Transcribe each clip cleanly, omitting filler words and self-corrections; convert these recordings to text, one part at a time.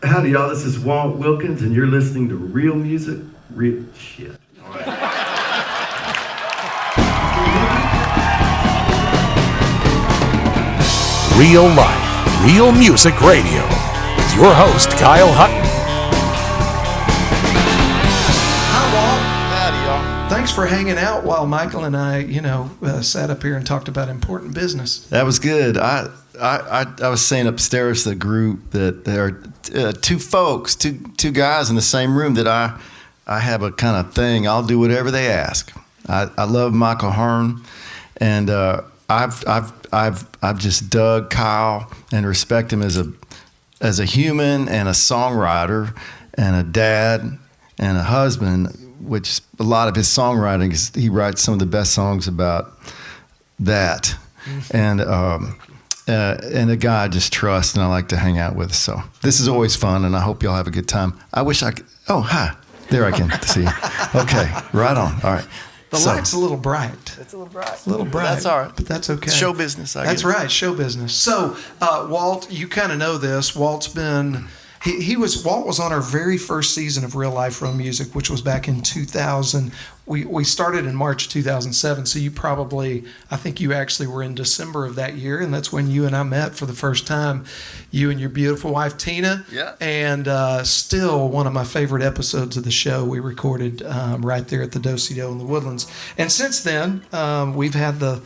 Howdy, y'all. This is Walt Wilkins, and you're listening to real music, real shit. All right. Real life, real music radio. With your host, Kyle Hutton. Hi, Walt. Howdy, y'all. Thanks for hanging out while Michael and I, sat up here and talked about important business. That was good. I was saying upstairs to the group that there are two guys in the same room that I have a kind of thing. I'll do whatever they ask. I love Michael Hearn, and I've just dug Kyle and respect him as a human and a songwriter and a dad and a husband. Which a lot of his songwriting is, he writes some of the best songs about that, and a guy I just trust and I like to hang out with. So this is always fun, and I hope y'all have a good time. I wish I could. Oh, hi. There I can see you. Okay, right on. All right. The light's a little bright. It's a little bright. A little bright. That's all right. But that's okay. It's show business, I guess. That's right, show business. So, Walt, you kind of know this. Walt's been... Walt was on our very first season of Real Life Real Music, which was back in 2000. We started in March 2007, so I think you actually were in December of that year, and that's when you and I met for the first time, you and your beautiful wife, Tina. Yeah. And still one of my favorite episodes of the show we recorded right there at the Do-Si-Do in the Woodlands. And since then, we've had the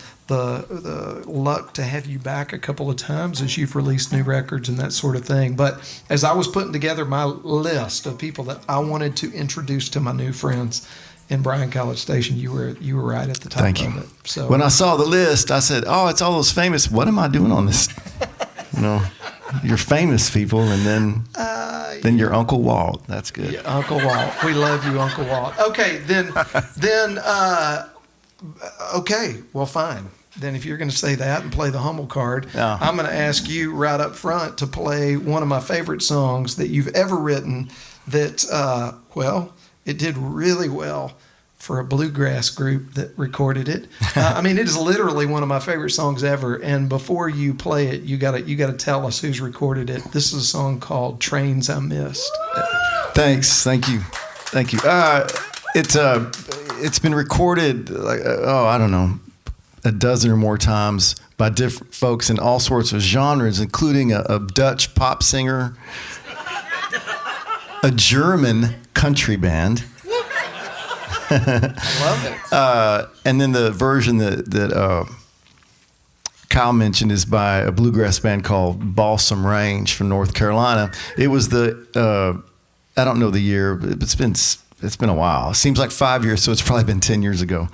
luck to have you back a couple of times as you've released new records and that sort of thing. But as I was putting together my list of people that I wanted to introduce to my new friends in Bryan College Station, you were right at the top Thank you. of it. So when I saw the list, I said, "Oh, it's all those famous. What am I doing on this?" You're famous people, and then your Uncle Walt. That's good. Yeah, Uncle Walt. We love you, Uncle Walt. Okay, then, okay, well, fine. Then if you're going to say that and play the Hummel card, Yeah. I'm going to ask you right up front to play one of my favorite songs that you've ever written that, it did really well for a bluegrass group that recorded it. It is literally one of my favorite songs ever. And before you play it, you gotta tell us who's recorded it. This is a song called "Trains I Missed." Thanks. Thank you. It's been recorded I don't know, a dozen or more times by different folks in all sorts of genres, including a Dutch pop singer, a German country band. I love it. And then the version that Kyle mentioned is by a bluegrass band called Balsam Range from North Carolina. It was I don't know the year, but it's been a while. It seems like 5 years, so it's probably been 10 years ago.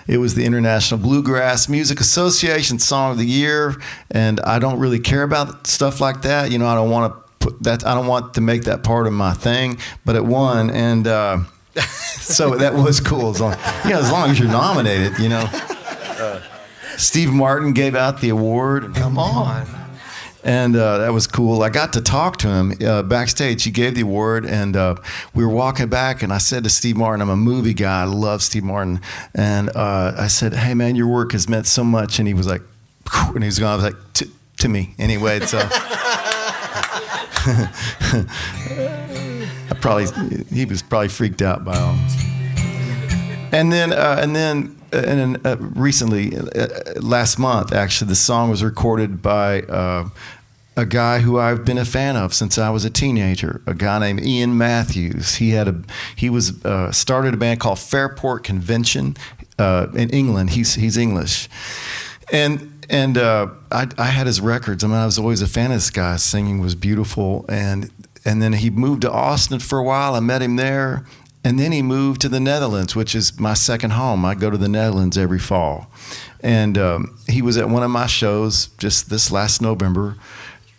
It was the International Bluegrass Music Association Song of the Year, and I don't really care about stuff like that. I don't want to put that. I don't want to make that part of my thing. But it won, and so that was cool. As long as you're nominated, Steve Martin gave out the award. Come on. And that was cool. I got to talk to him backstage. He gave the award, and we were walking back, and I said to Steve Martin, I'm a movie guy. I love Steve Martin. And I said, hey, man, your work has meant so much. And he was like, and he was gone. I was like, to me. Anyway, so he was probably freaked out by all. And then recently, last month, actually, the song was recorded by a guy who I've been a fan of since I was a teenager. A guy named Ian Matthews. He started a band called Fairport Convention in England. He's English, and I had his records. I was always a fan of this guy. His singing was beautiful, and then he moved to Austin for a while. I met him there. And then he moved to the Netherlands, which is my second home. I go to the Netherlands every fall. And he was at one of my shows just this last November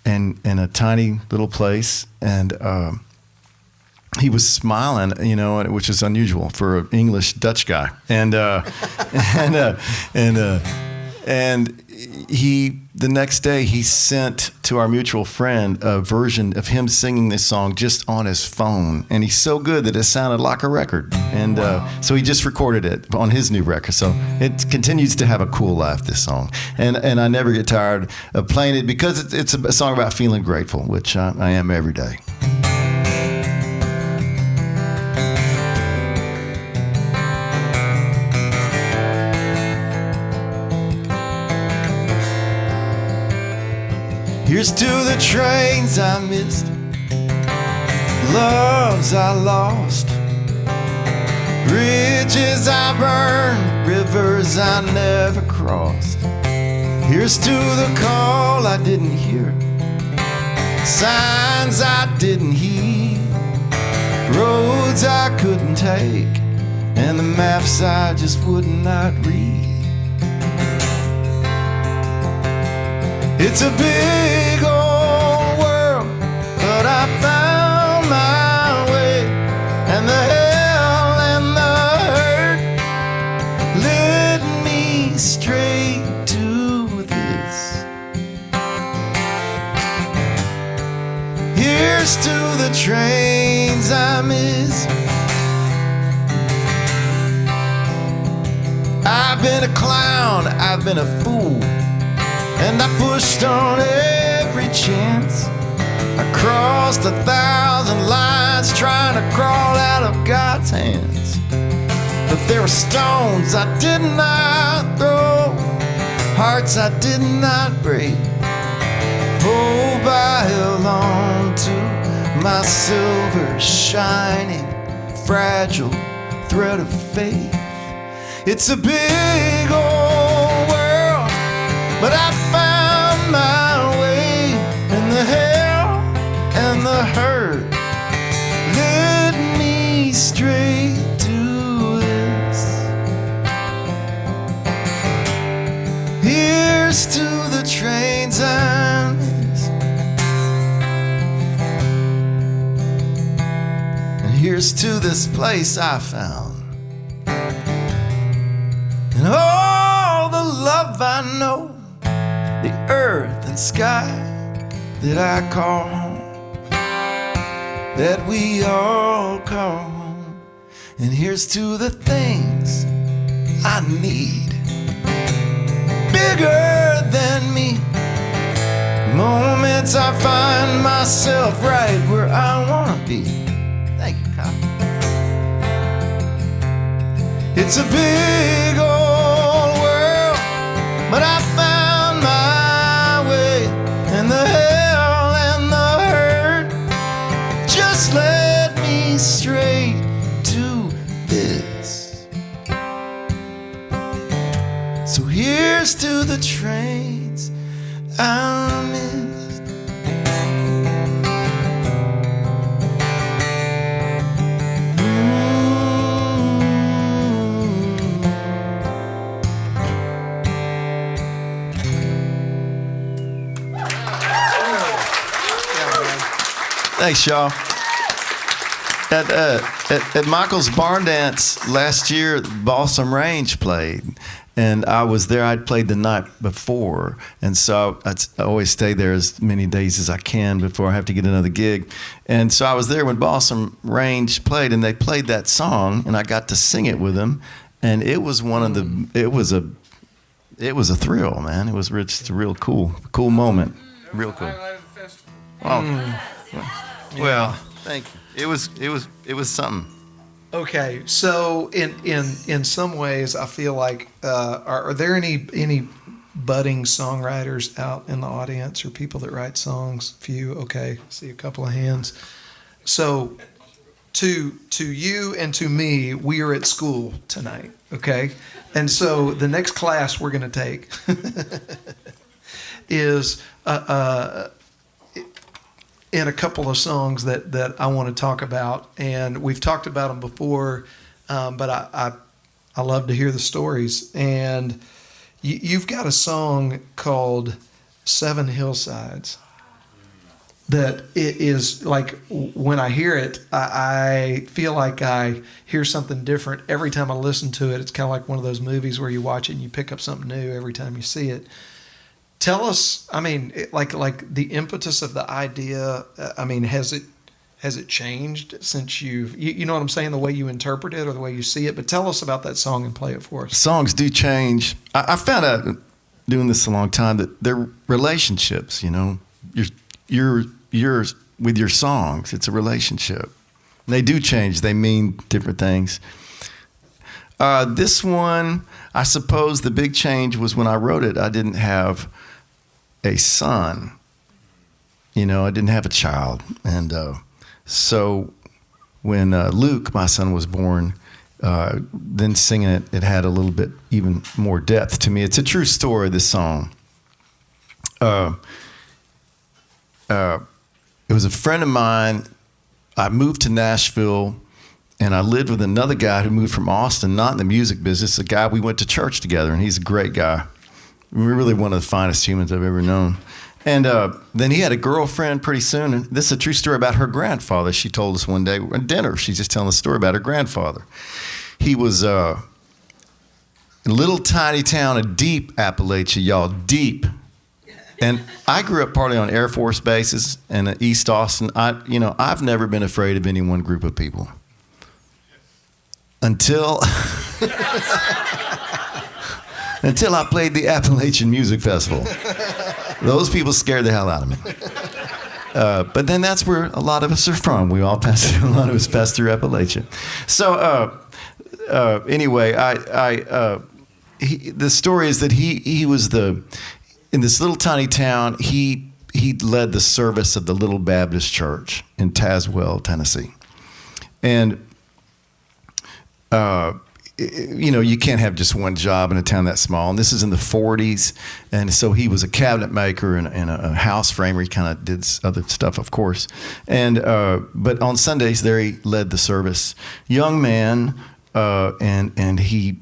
in a tiny little place. And he was smiling, which is unusual for an English Dutch guy. And he the next day he sent to our mutual friend a version of him singing this song just on his phone, and he's so good that it sounded like a record. And so he just recorded it on his new record. So it continues to have a cool life, this song, and I never get tired of playing it because it's a song about feeling grateful, which I am every day. Here's to the trains I missed, loves I lost, bridges I burned, rivers I never crossed. Here's to the call I didn't hear, signs I didn't heed, roads I couldn't take, and the maps I just would not read. It's a big old world, but I found my way, and the hell and the hurt led me straight to this. Here's to the trains I miss. I've been a clown, I've been a fool, and I pushed on every chance. I crossed 1,000 lines trying to crawl out of God's hands. But there were stones I did not throw, hearts I did not break. Oh, I held on to my silver shining, fragile thread of faith. It's a big old world, but I found my way, and the hell and the hurt led me straight to this. Here's to the trains I miss, and here's to this place I found, and all the love I know, the earth and sky that I call home, that we all call home. And here's to the things I need, bigger than me, moments I find myself right where I wanna be. Thank you, Kyle. It's a big old world, but I found my way, and the hell and the hurt just led me straight to this. So here's to the trains I missed. Thanks, y'all. At Michael's Barn Dance last year, Balsam Range played, and I was there. I'd played the night before, and so I always stay there as many days as I can before I have to get another gig. And so I was there when Balsam Range played, and they played that song, and I got to sing it with them, and it was one of the. It was a thrill, man. It was just a real cool moment. Real cool. Oh. Well, thank you. It was something. Okay, so in some ways, I feel like are there any budding songwriters out in the audience or people that write songs? Few. Okay, see a couple of hands. So to you and to me, we are at school tonight. Okay, and so the next class we're going to take is in a couple of songs that I want to talk about, and we've talked about them before, but I love to hear the stories. And you've got a song called Seven Hillsides that it is like, when I hear it, I feel like I hear something different every time I listen to it. It's kind of like one of those movies where you watch it and you pick up something new every time you see it. Tell us, I mean, like the impetus of the idea. I mean, has it changed since you know what I'm saying, the way you interpret it or the way you see it? But tell us about that song and play it for us. Songs do change. I found out doing this a long time that they're relationships. You know, you're with your songs. It's a relationship. They do change. They mean different things. This one, I suppose the big change was when I wrote it, I didn't have a son. You know, I didn't have a child. And so when Luke, my son, was born, then singing it, it had a little bit even more depth to me. It's a true story, this song. It was a friend of mine. I moved to Nashville, and I lived with another guy who moved from Austin, not in the music business, a guy we went to church together, and he's a great guy. We're really one of the finest humans I've ever known. And then he had a girlfriend pretty soon, and this is a true story about her grandfather. She told us one day at dinner, she's just telling a story about her grandfather. He was in a little tiny town of deep Appalachia, y'all, deep. And I grew up partly on Air Force bases and East Austin. I've never been afraid of any one group of people. Until I played the Appalachian Music Festival. Those people scared the hell out of me. But then that's where a lot of us are from. A lot of us pass through Appalachia. So anyway, the story is that he was in this little tiny town, he led the service of the Little Baptist Church in Tazewell, Tennessee. And you can't have just one job in a town that small. And this is in the 40s. And so he was a cabinet maker and a house framer. He kind of did other stuff, of course. And but on Sundays there he led the service. Young man, and he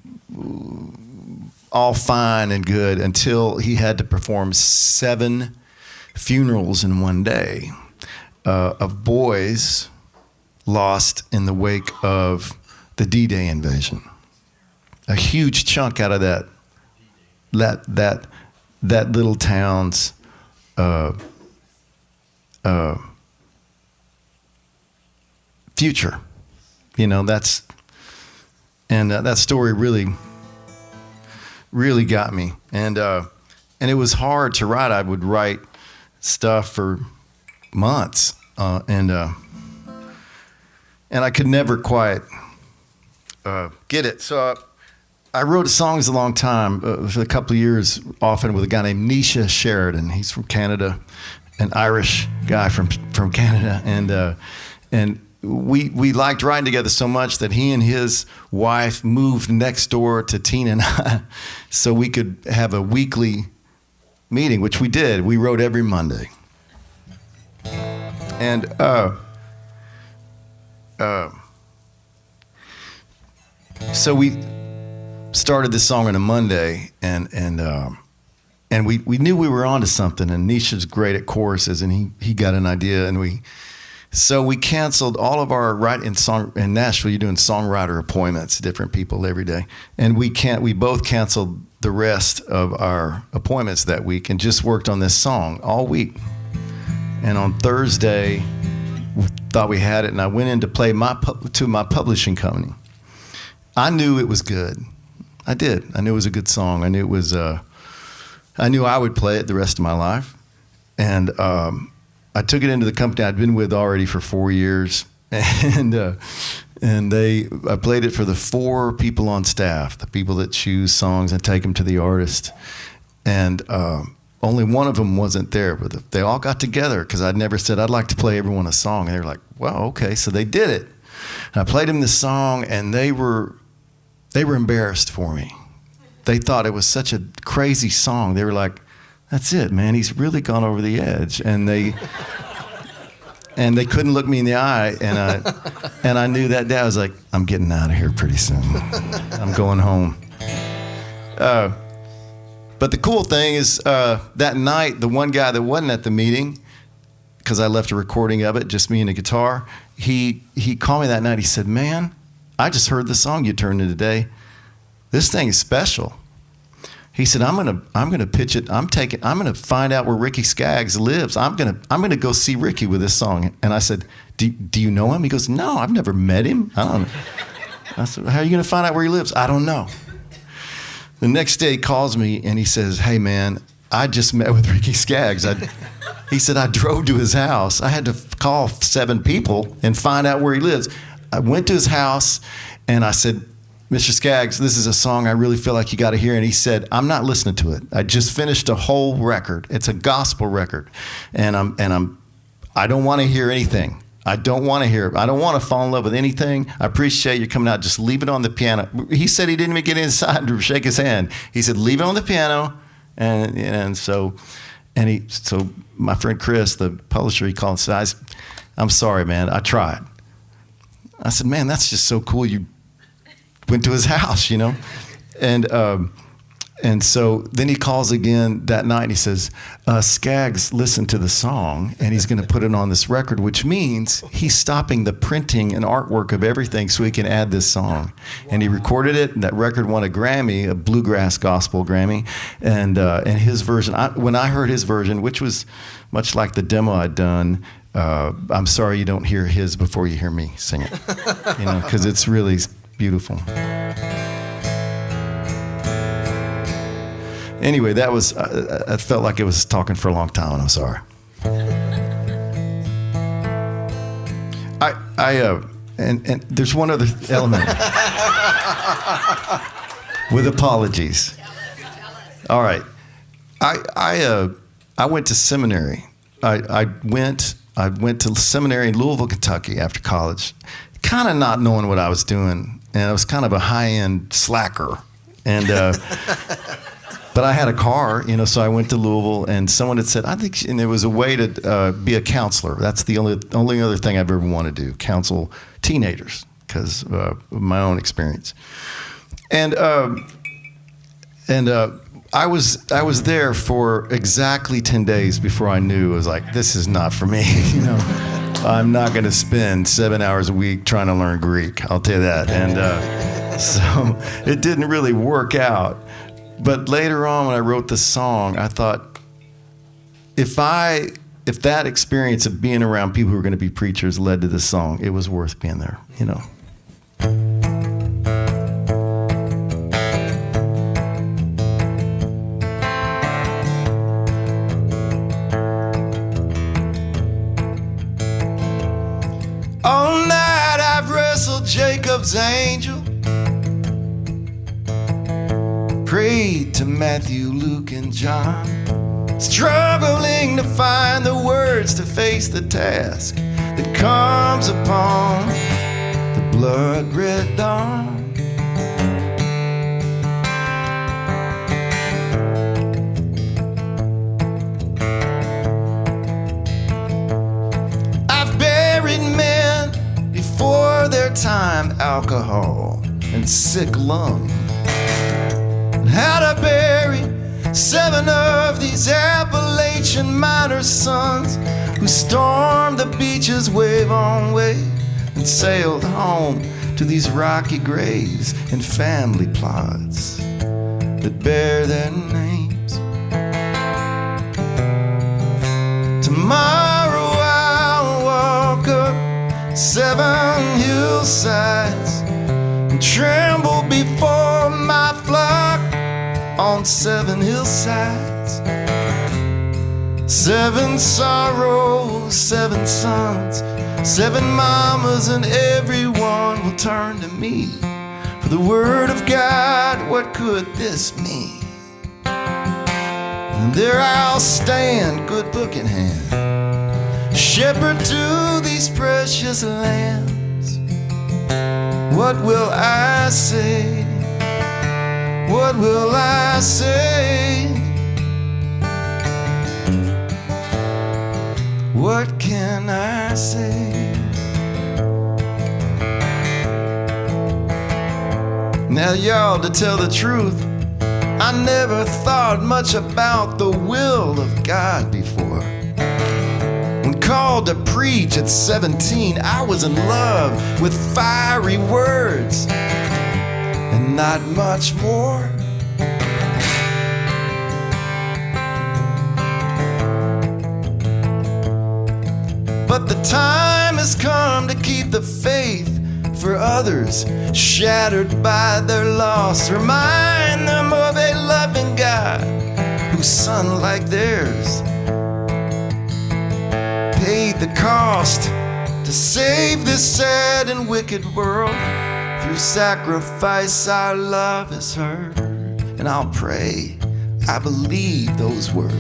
all fine and good until he had to perform 7 funerals in one day of boys lost in the wake of the D-Day invasion. A huge chunk out of that little town's future. You know, that story really got me. And it was hard to write. I would write stuff for months, and I could never quite get it. So I wrote songs a long time, for a couple of years, often with a guy named Nisha Sheridan. He's from Canada, an Irish guy from Canada, and we liked writing together so much that he and his wife moved next door to Tina and I, so we could have a weekly meeting, which we did. We wrote every Monday, and so we started this song on a Monday, and we knew we were onto something. And Nisha's great at choruses, and he got an idea, and we canceled all of our in Nashville. You're doing songwriter appointments, different people every day, and we both canceled the rest of our appointments that week and just worked on this song all week. And on Thursday, we thought we had it, and I went in to play to my publishing company. I knew it was good. I did. I knew it was a good song. I knew it was. I knew I would play it the rest of my life, and I took it into the company I'd been with already for 4 years, and I played it for the 4 people on staff, the people that choose songs and take them to the artist, and only one of them wasn't there, but they all got together because I'd never said I'd like to play everyone a song, and they were like, "Well, okay," so they did it. And I played them this song, and they were embarrassed for me. They thought it was such a crazy song. They were like, "That's it, man. He's really gone over the edge." And they couldn't look me in the eye. And I knew that day. I was like, "I'm getting out of here pretty soon. I'm going home." But the cool thing is, that night, the one guy that wasn't at the meeting, because I left a recording of it, just me and a guitar, he called me that night. He said, "Man, I just heard the song you turned in today. This thing is special." He said, I'm gonna pitch it. I'm gonna find out where Ricky Skaggs lives. I'm gonna go see Ricky with this song. And I said, do you know him? He goes, no, I've never met him. I don't know. I said, how are you gonna find out where he lives? I don't know. The next day he calls me and he says, hey man, I just met with Ricky Skaggs. He said, I drove to his house. I had to call 7 people and find out where he lives. I went to his house and I said, Mr. Skaggs, this is a song I really feel like you got to hear. And he said, I'm not listening to it. I just finished a whole record. It's a gospel record. And I don't want to hear anything. I don't want to hear it. I don't want to fall in love with anything. I appreciate you coming out. Just leave it on the piano. He said he didn't even get inside to shake his hand. He said, leave it on the piano. So my friend Chris, the publisher, he called and said, I'm sorry, man. I tried. I said, man, that's just so cool. You went to his house, you know? And so then he calls again that night and he says, Skaggs listened to the song and he's going to put it on this record, which means he's stopping the printing and artwork of everything so he can add this song. And he recorded it, and that record won a Grammy, a bluegrass gospel Grammy. And his version, when I heard his version, which was much like the demo I'd done, I'm sorry you don't hear his before you hear me sing it, you know, because it's really beautiful. Anyway, that was, I felt like it was talking for a long time, and I'm sorry. And there's one other element. With apologies. All right. I went to seminary. I went to seminary in Louisville, Kentucky after college, kind of not knowing what I was doing. And I was kind of a high-end slacker. And but I had a car, you know, so I went to Louisville, and someone had said, I think, and there was a way to be a counselor. That's the only other thing I've ever wanted to do, counsel teenagers, because of my own experience. And I was there for exactly 10 days before I knew. I was like, this is not for me, you know. I'm not going to spend 7 hours a week trying to learn Greek, I'll tell you that. And so it didn't really work out. But later on, when I wrote the song, I thought, if that experience of being around people who were going to be preachers led to this song, it was worth being there, you know. All night I've wrestled Jacob's angel, prayed to Matthew, Luke, and John, struggling to find the words to face the task that comes upon the blood-red dawn. I've buried men before their time, alcohol and sick lungs. How to bury 7 of these Appalachian miner sons who stormed the beaches wave on wave and sailed home to these rocky graves and family plots that bear their names. Tomorrow I'll walk up 7 hillsides and tremble before my flock on 7 hillsides. 7 sorrows, 7 sons, 7 mamas, and everyone will turn to me for the word of God. What could this mean? And there I'll stand, good book in hand, shepherd to these precious lambs. What will I say? What will I say? What can I say? Now y'all, to tell the truth, I never thought much about the will of God before. When called to preach at 17, I was in love with fiery words and not much more. But the time has come to keep the faith for others shattered by their loss. Remind them of a loving God whose son like theirs paid the cost to save this sad and wicked world. Through sacrifice our love is heard. And I'll pray I believe those words.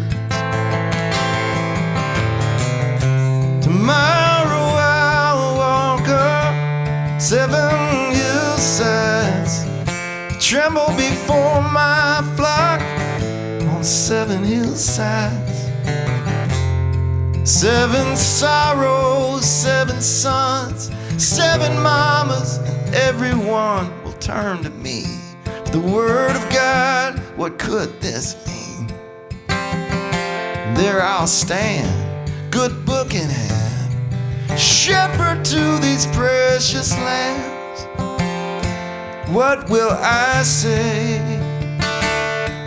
Tomorrow I'll walk up 7 hillsides, tremble before my flock on 7 hillsides. 7 sorrows, 7 sons, 7 mamas, and everyone will turn to me. The word of God, what could this mean? There I'll stand, good book in hand, shepherd to these precious lambs. What will I say?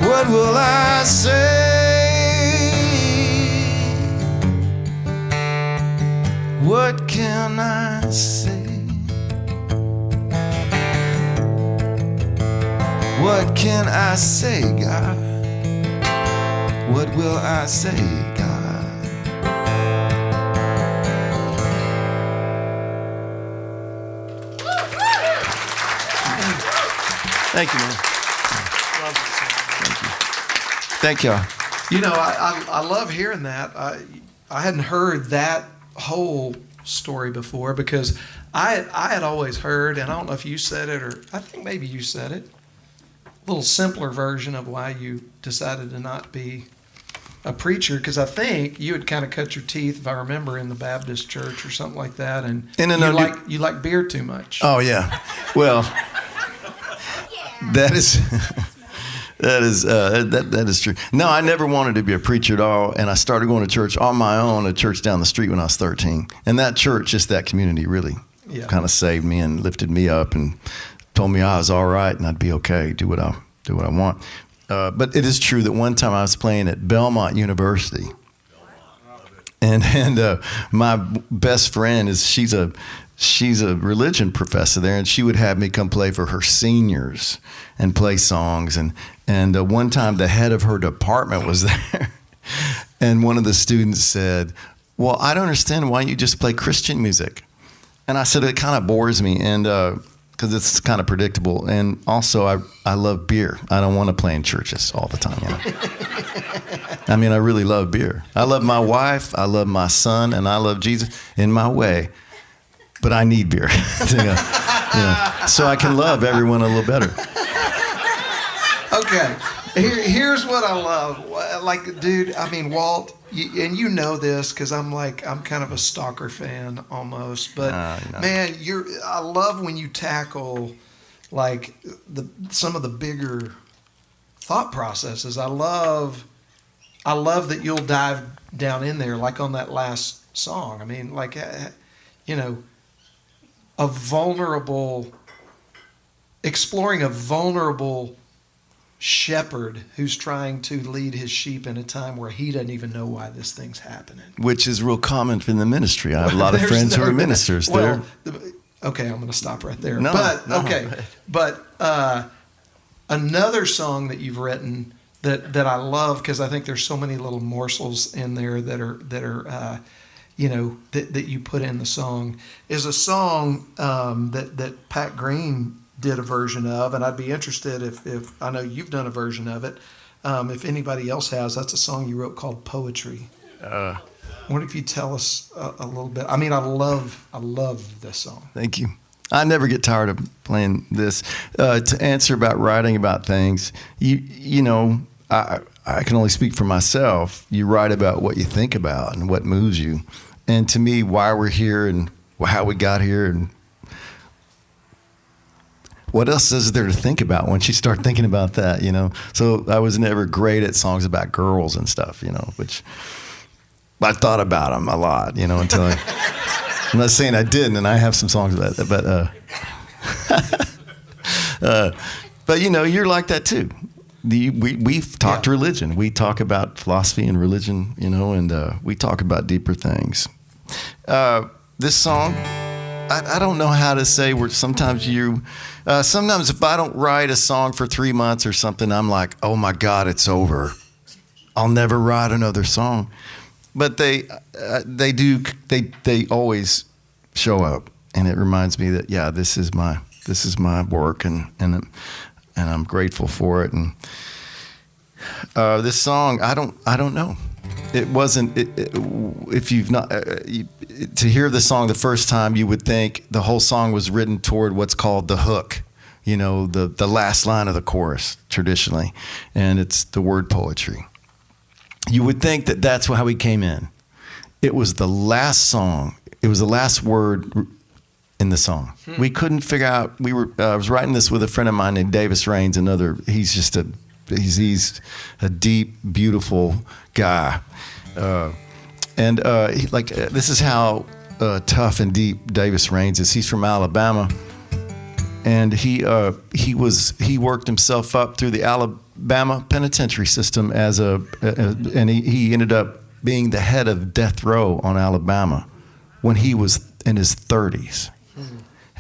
What will I say? What can I say? What can I say, God? What will I say, God? Thank you, man. Thank y'all. You know, I love hearing that. I hadn't heard that whole story before, because I had always heard, and I don't know if you said it, or I think maybe you said it, a little simpler version of why you decided to not be a preacher, because I think you had kind of cut your teeth, if I remember, in the Baptist church or something like that, and you like beer too much. Oh yeah, well, that is true. No, I never wanted to be a preacher at all, and I started going to church on my own, a church down the street when I was 13. And that church, just that community, really kind of saved me and lifted me up and told me I was all right and I'd be okay, do what I want. But it is true that one time I was playing at Belmont University, and my best friend she's a religion professor there, and she would have me come play for her seniors and play songs. And one time the head of her department was there, and one of the students said, "Well, I don't understand why you just play Christian music." And I said, "It kind of bores me, and because it's kind of predictable, and also I love beer. I don't want to play in churches all the time, you know." I mean, I really love beer. I love my wife, I love my son, and I love Jesus in my way. But I need beer, so I can love everyone a little better. Okay, here's what I love. Like, dude, I mean, Walt, and you know this because I'm kind of a stalker fan almost. But man, I love when you tackle like some of the bigger thought processes. I love that you'll dive down in there, like on that last song. I mean, like, exploring a vulnerable shepherd who's trying to lead his sheep in a time where he doesn't even know why this thing's happening. Which is real common in the ministry. I have a lot of friends who are ministers there. Okay, I'm going to stop right there. No. But another song that you've written that I love, because I think there's so many little morsels in there that are that you put in the song, is a song that Pat Green did a version of, and I'd be interested if I know you've done a version of it. If anybody else has, that's a song you wrote called Poetry. I wonder if you tell us a little bit. I mean, I love this song. Thank you. I never get tired of playing this. To answer about writing about things, I can only speak for myself. You write about what you think about and what moves you. And to me, why we're here and how we got here and what else is there to think about once you start thinking about that, So I was never great at songs about girls and stuff, which I thought about them a lot, until I'm not saying I didn't, and I have some songs about that, but you're like that too. We've talked religion. We talk about philosophy and religion, and we talk about deeper things. This song, I don't know how to say where sometimes sometimes if I don't write a song for 3 months or something, I'm like, oh my God, it's over. I'll never write another song. But they always show up, and it reminds me that, yeah, this is my work, and I'm grateful for it. And this song, I don't know. It wasn't. If you've not to hear the song the first time, you would think the whole song was written toward what's called the hook, the last line of the chorus traditionally, and it's the word poetry. You would think that that's how we came in. It was the last song. It was the last word in the song. We couldn't figure out. I was writing this with a friend of mine named Davis Raines. He's a deep, beautiful guy, this is how tough and deep Davis Raines is. He's from Alabama, and he worked himself up through the Alabama penitentiary system and he ended up being the head of death row on Alabama when he was in his 30s.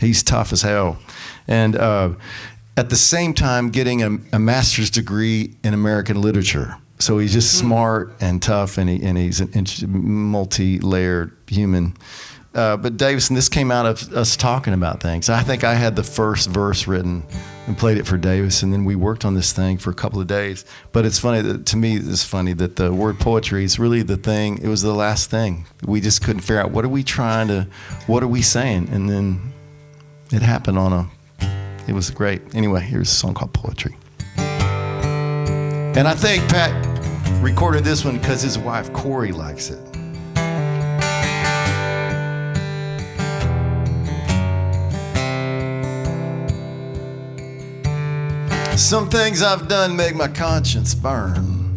He's tough as hell, and at the same time getting a master's degree in American literature. So he's just smart and tough, and he's an multi-layered human. But Davis, and this came out of us talking about things. I think I had the first verse written and played it for Davis, and then we worked on this thing for a couple of days. But it's funny that the word poetry is really the thing. It was the last thing. We just couldn't figure out what are we saying, and then it happened it was great. Anyway, here's a song called Poetry. And I think Pat recorded this one because his wife Corey likes it. Some things I've done make my conscience burn,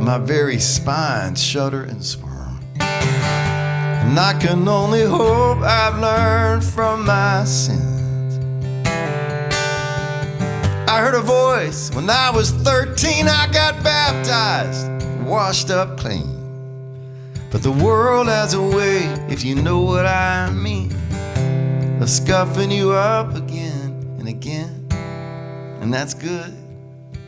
my very spine shudder and squirm. And I can only hope I've learned from my sins. I heard a voice when I was 13. I got baptized, washed up clean. But the world has a way, if you know what I mean, of scuffing you up again and again, and that's good.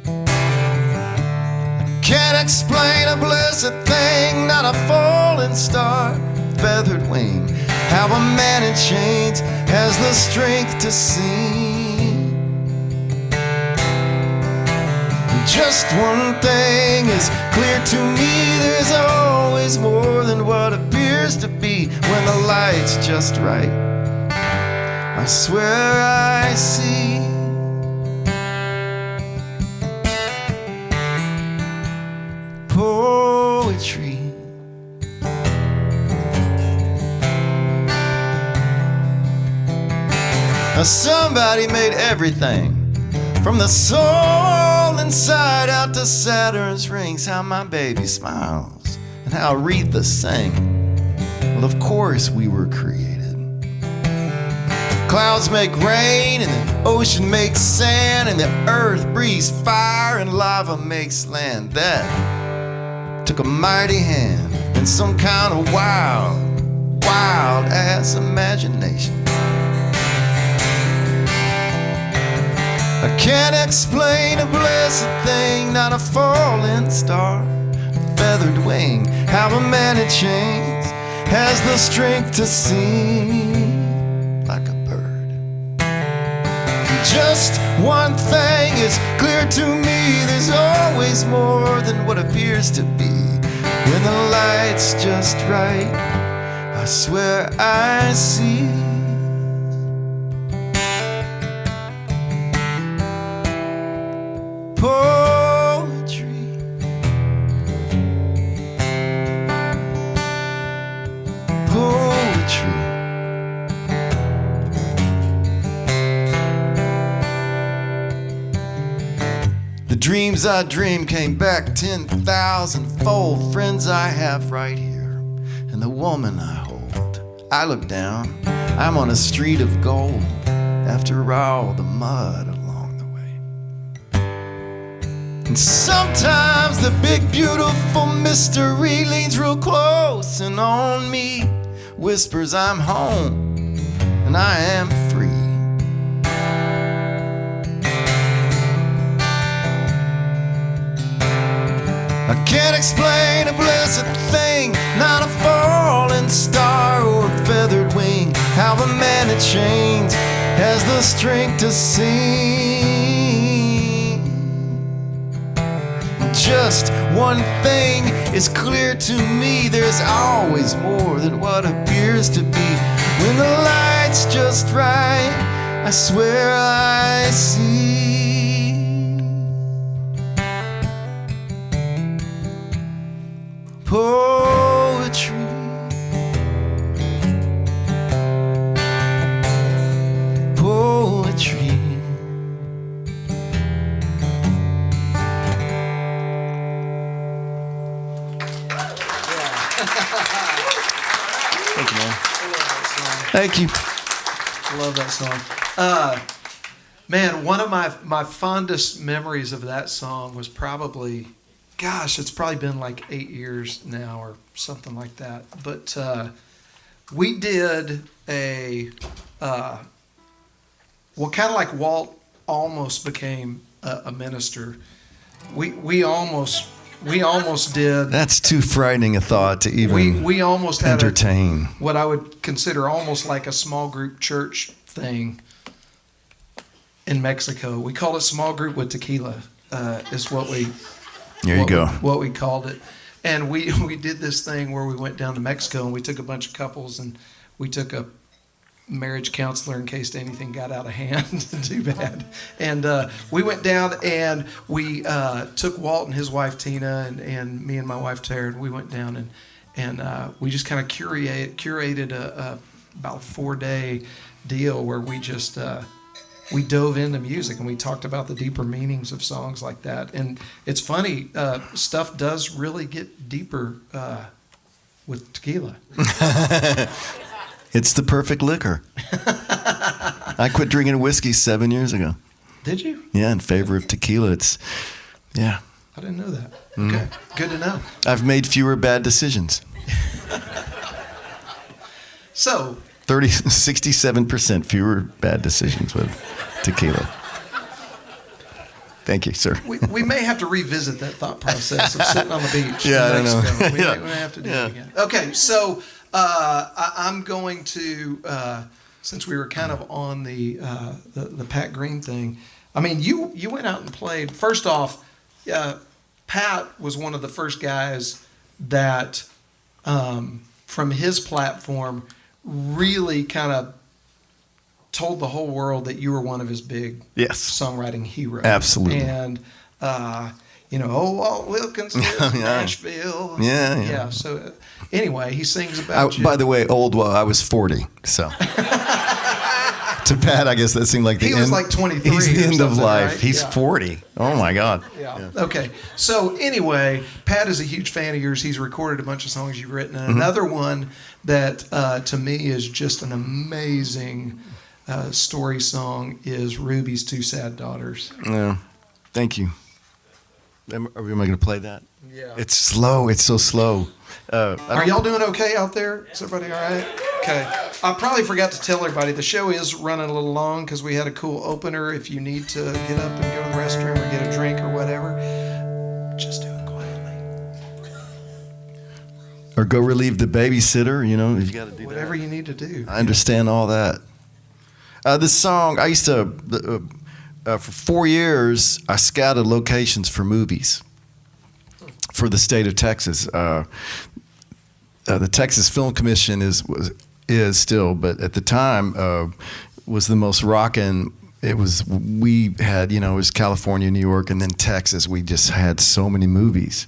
I can't explain a blessed thing, not a falling star, feathered wing. How a man in chains has the strength to sing. Just one thing is clear to me, there's always more than what appears to be when the light's just right. I swear I see poetry. Now somebody made everything, from the soul inside out to Saturn's rings. How my baby smiles and how Aretha sang. Well, of course we were created. Clouds make rain, and the ocean makes sand, and the earth breathes fire, and lava makes land. That took a mighty hand and some kind of wild ass imagination. I can't explain a blessed thing, not a falling star, a feathered wing. How a man in chains has the strength to sing like a bird. Just one thing is clear to me, there's always more than what appears to be when the light's just right. I swear I see poetry. Poetry. The dreams I dreamed came back 10,000-fold. Friends I have right here, and the woman I hold. I look down, I'm on a street of gold. After all the mud along the way. And sometimes the big beautiful mystery leans real close and on me whispers I'm home and I am free. I can't explain a blessed thing, not a falling star or a feathered wing. How the man in chains has the strength to sing. Just one thing is clear to me, there's always more than what appears to be. When the light's just right, I swear I see poetry. Poetry. Thank you, man. Thank you. I love that song. Man, one of my fondest memories of that song was probably, gosh, it's probably been like 8 years now or something like that. But we did a, kind of like Walt almost became a minister. We almost did. That's too frightening a thought to even We almost had entertain. what I would consider almost like a small group church thing in Mexico. We called it Small Group with Tequila, is what we what we called it. And we did this thing where we went down to Mexico and we took a bunch of couples and we took a marriage counselor in case anything got out of hand. Too bad. And we went down and we took Walt and his wife Tina and me and my wife Tara, and we went down and we just kind of curated about a 4-day deal where we just we dove into music and we talked about the deeper meanings of songs like that. And it's funny, stuff does really get deeper with tequila. It's the perfect liquor. I quit drinking whiskey 7 years ago. Did you? Yeah, in favor of tequila. Yeah. I didn't know that. Okay, good to know. I've made fewer bad decisions. So 67% fewer bad decisions with tequila. Thank you, sir. we may have to revisit that thought process of sitting on the beach. Yeah, in I don't know. Mexico. We Yeah. may have to do it again. Okay, so I'm going to, since we were kind of on the Pat Green thing, I mean, you went out and played. First off, Pat was one of the first guys that, from his platform, really kind of told the whole world that you were one of his big songwriting heroes. Absolutely. And, Walt Wilkins lives in Nashville. Yeah. So anyway, he sings about you. By the way, I was 40, so. To Pat, I guess that seemed like the end. He was like 23 He's the or end of something, life. right? He's Yeah. 40. Oh, my God. Yeah. Okay. So anyway, Pat is a huge fan of yours. He's recorded a bunch of songs you've written. And another one that to me is just an amazing story song is Ruby's Two Sad Daughters. Yeah. Thank you. Am I going to play that? Yeah. It's slow. It's so slow. Are y'all doing okay out there? Is everybody all right? Okay. I probably forgot to tell everybody the show is running a little long because we had a cool opener. If you need to get up and go to the restroom or get a drink or whatever, just do it quietly. Or go relieve the babysitter, if you got to do Whatever you need to do. I understand all that. This song, I used to, for 4 years, I scouted locations for movies for the state of Texas. The Texas Film Commission is still, but at the time was the most rockin'. We had, it was California, New York, and then Texas. We just had so many movies.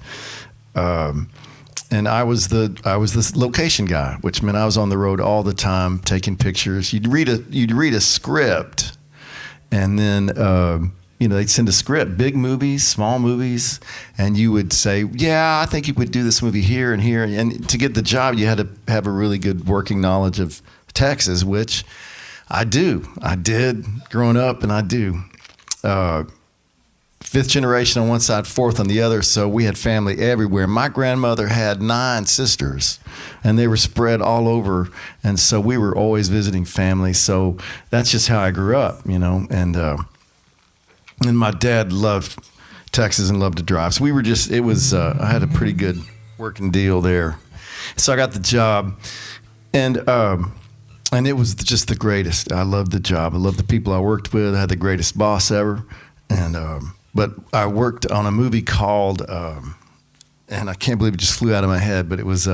And I was the location guy, which meant I was on the road all the time taking pictures. You'd read a script, and then they'd send a script, big movies, small movies, and you would say, "Yeah, I think you would do this movie here and here." And to get the job, you had to have a really good working knowledge of Texas, which I do. I did growing up, and I do. fifth generation on one side, fourth on the other, so we had family everywhere. My grandmother had 9 sisters, and they were spread all over, and so we were always visiting family. So that's just how I grew up, you know. And my dad loved Texas and loved to drive. So we were just, it was, I had a pretty good working deal there. So I got the job, and it was just the greatest. I loved the job. I loved the people I worked with. I had the greatest boss ever. And but I worked on a movie called, and I can't believe it just flew out of my head, but it was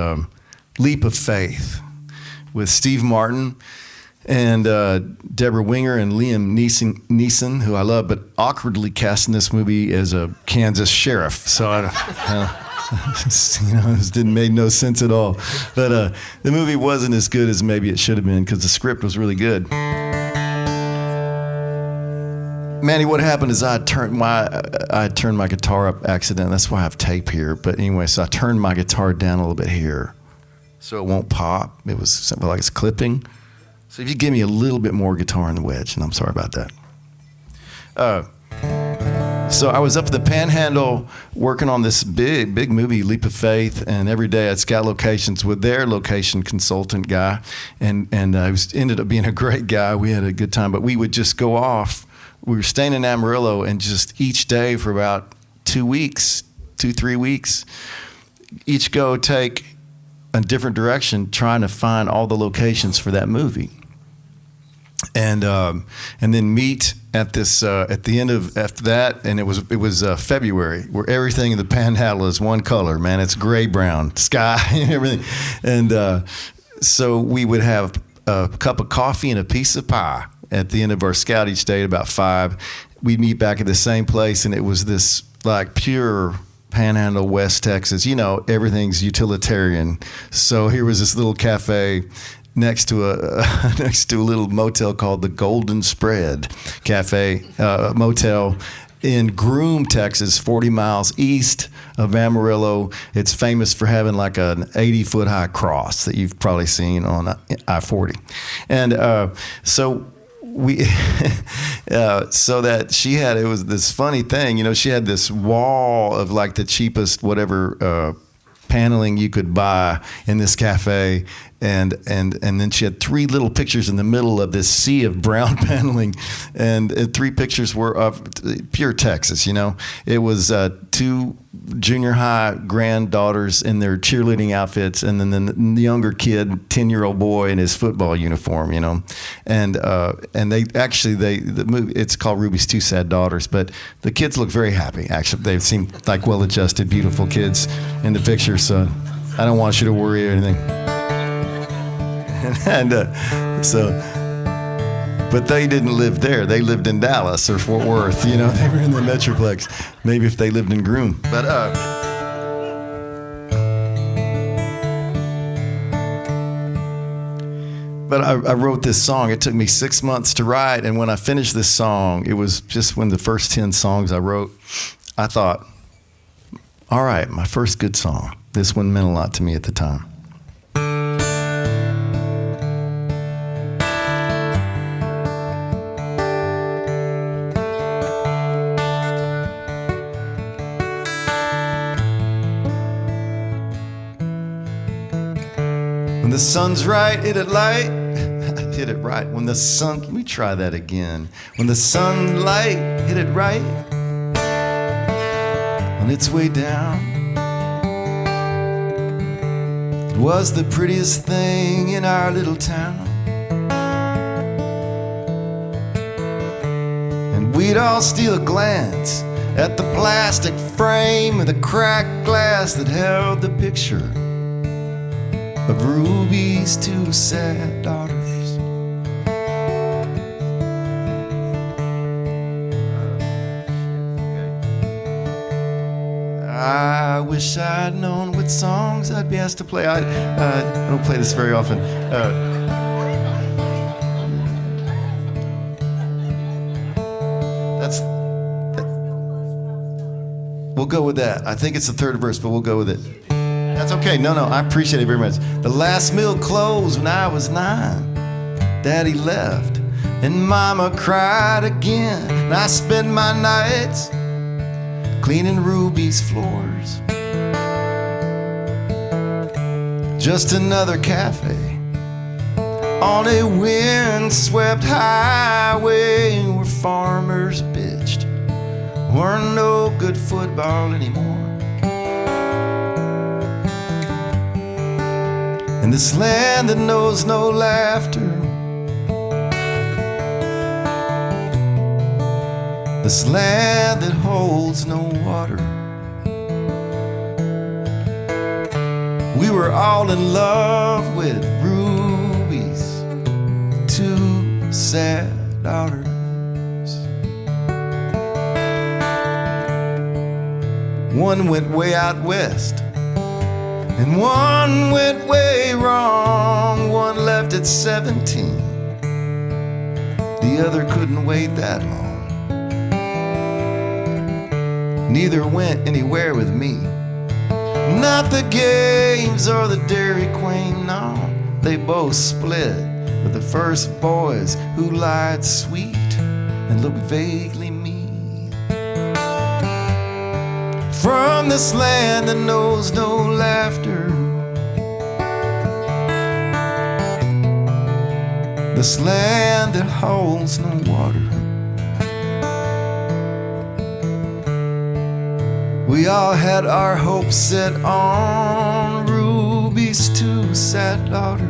Leap of Faith with Steve Martin and Deborah Winger and Liam Neeson, who I love, but awkwardly cast in this movie as a Kansas sheriff. So it made no sense at all. But the movie wasn't as good as maybe it should have been because the script was really good. Manny, what happened is I turned my guitar up accidentally. That's why I have tape here. But anyway, so I turned my guitar down a little bit here so it won't pop. It was something like it's clipping. So if you give me a little bit more guitar in the wedge, and I'm sorry about that. So I was up at the Panhandle working on this big movie, Leap of Faith, and every day I'd scout locations with their location consultant guy, and ended up being a great guy. We had a good time, but we would just go off. We were staying in Amarillo, and just each day for about 3 weeks, each go take a different direction, trying to find all the locations for that movie, and then meet at this at the end of after that, and it was February, where everything in the Panhandle is one color, man. It's gray brown sky and everything, and so we would have a cup of coffee and a piece of pie at the end of our scout each day at about 5. We'd meet back at the same place, and it was this like pure Panhandle, West Texas. You know, everything's utilitarian. So here was this little cafe next to a little motel called the Golden Spread Cafe Motel in Groom, Texas, 40 miles east of Amarillo. It's famous for having like an 80-foot high cross that you've probably seen on I-40. And so we, so that she had, it was this funny thing, you know, she had this wall of like the cheapest whatever paneling you could buy in this cafe, and then she had 3 little pictures in the middle of this sea of brown paneling, and 3 pictures were of pure Texas. You know, it was 2 junior high granddaughters in their cheerleading outfits, and then the younger kid, 10-year-old boy in his football uniform. You know, and the movie, it's called Ruby's Two Sad Daughters, but the kids look very happy. Actually, they seem like well-adjusted, beautiful kids in the picture. So I don't want you to worry or anything. But they didn't live there. They lived in Dallas or Fort Worth. You know, they were in the Metroplex. Maybe if they lived in Groom. But I wrote this song. It took me 6 months to write, and when I finished this song, it was just when the first 10 songs I wrote, I thought, all right, my first good song. This one meant a lot to me at the time. When the sun's right, hit it light. Hit it right. When the sun, let me try that again. When the sunlight hit it right, on its way down, it was the prettiest thing in our little town. And we'd all steal a glance at the plastic frame with the cracked glass that held the picture of Ruby's 2 sad daughters. I wish I'd known what songs I'd be asked to play. I don't play this very often. We'll go with that. I think it's the 3rd verse, but we'll go with it. That's okay. No, I appreciate it very much. The last mill closed when I was 9. Daddy left, and Mama cried again. And I spent my nights cleaning Ruby's floors. Just another cafe on a wind-swept highway where farmers bitched. Weren't no good football anymore. In this land that knows no laughter, this land that holds no water. We were all in love with Ruby's two sad daughters. One went way out west, and one went way wrong. One left at 17, the other couldn't wait that long. Neither went anywhere with me, not the games or the Dairy Queen, no. They both split with the first boys who lied sweet and looked vaguely mean. From this land that knows no laughter, this land that holds no water, we all had our hopes set on Ruby's two sad daughters.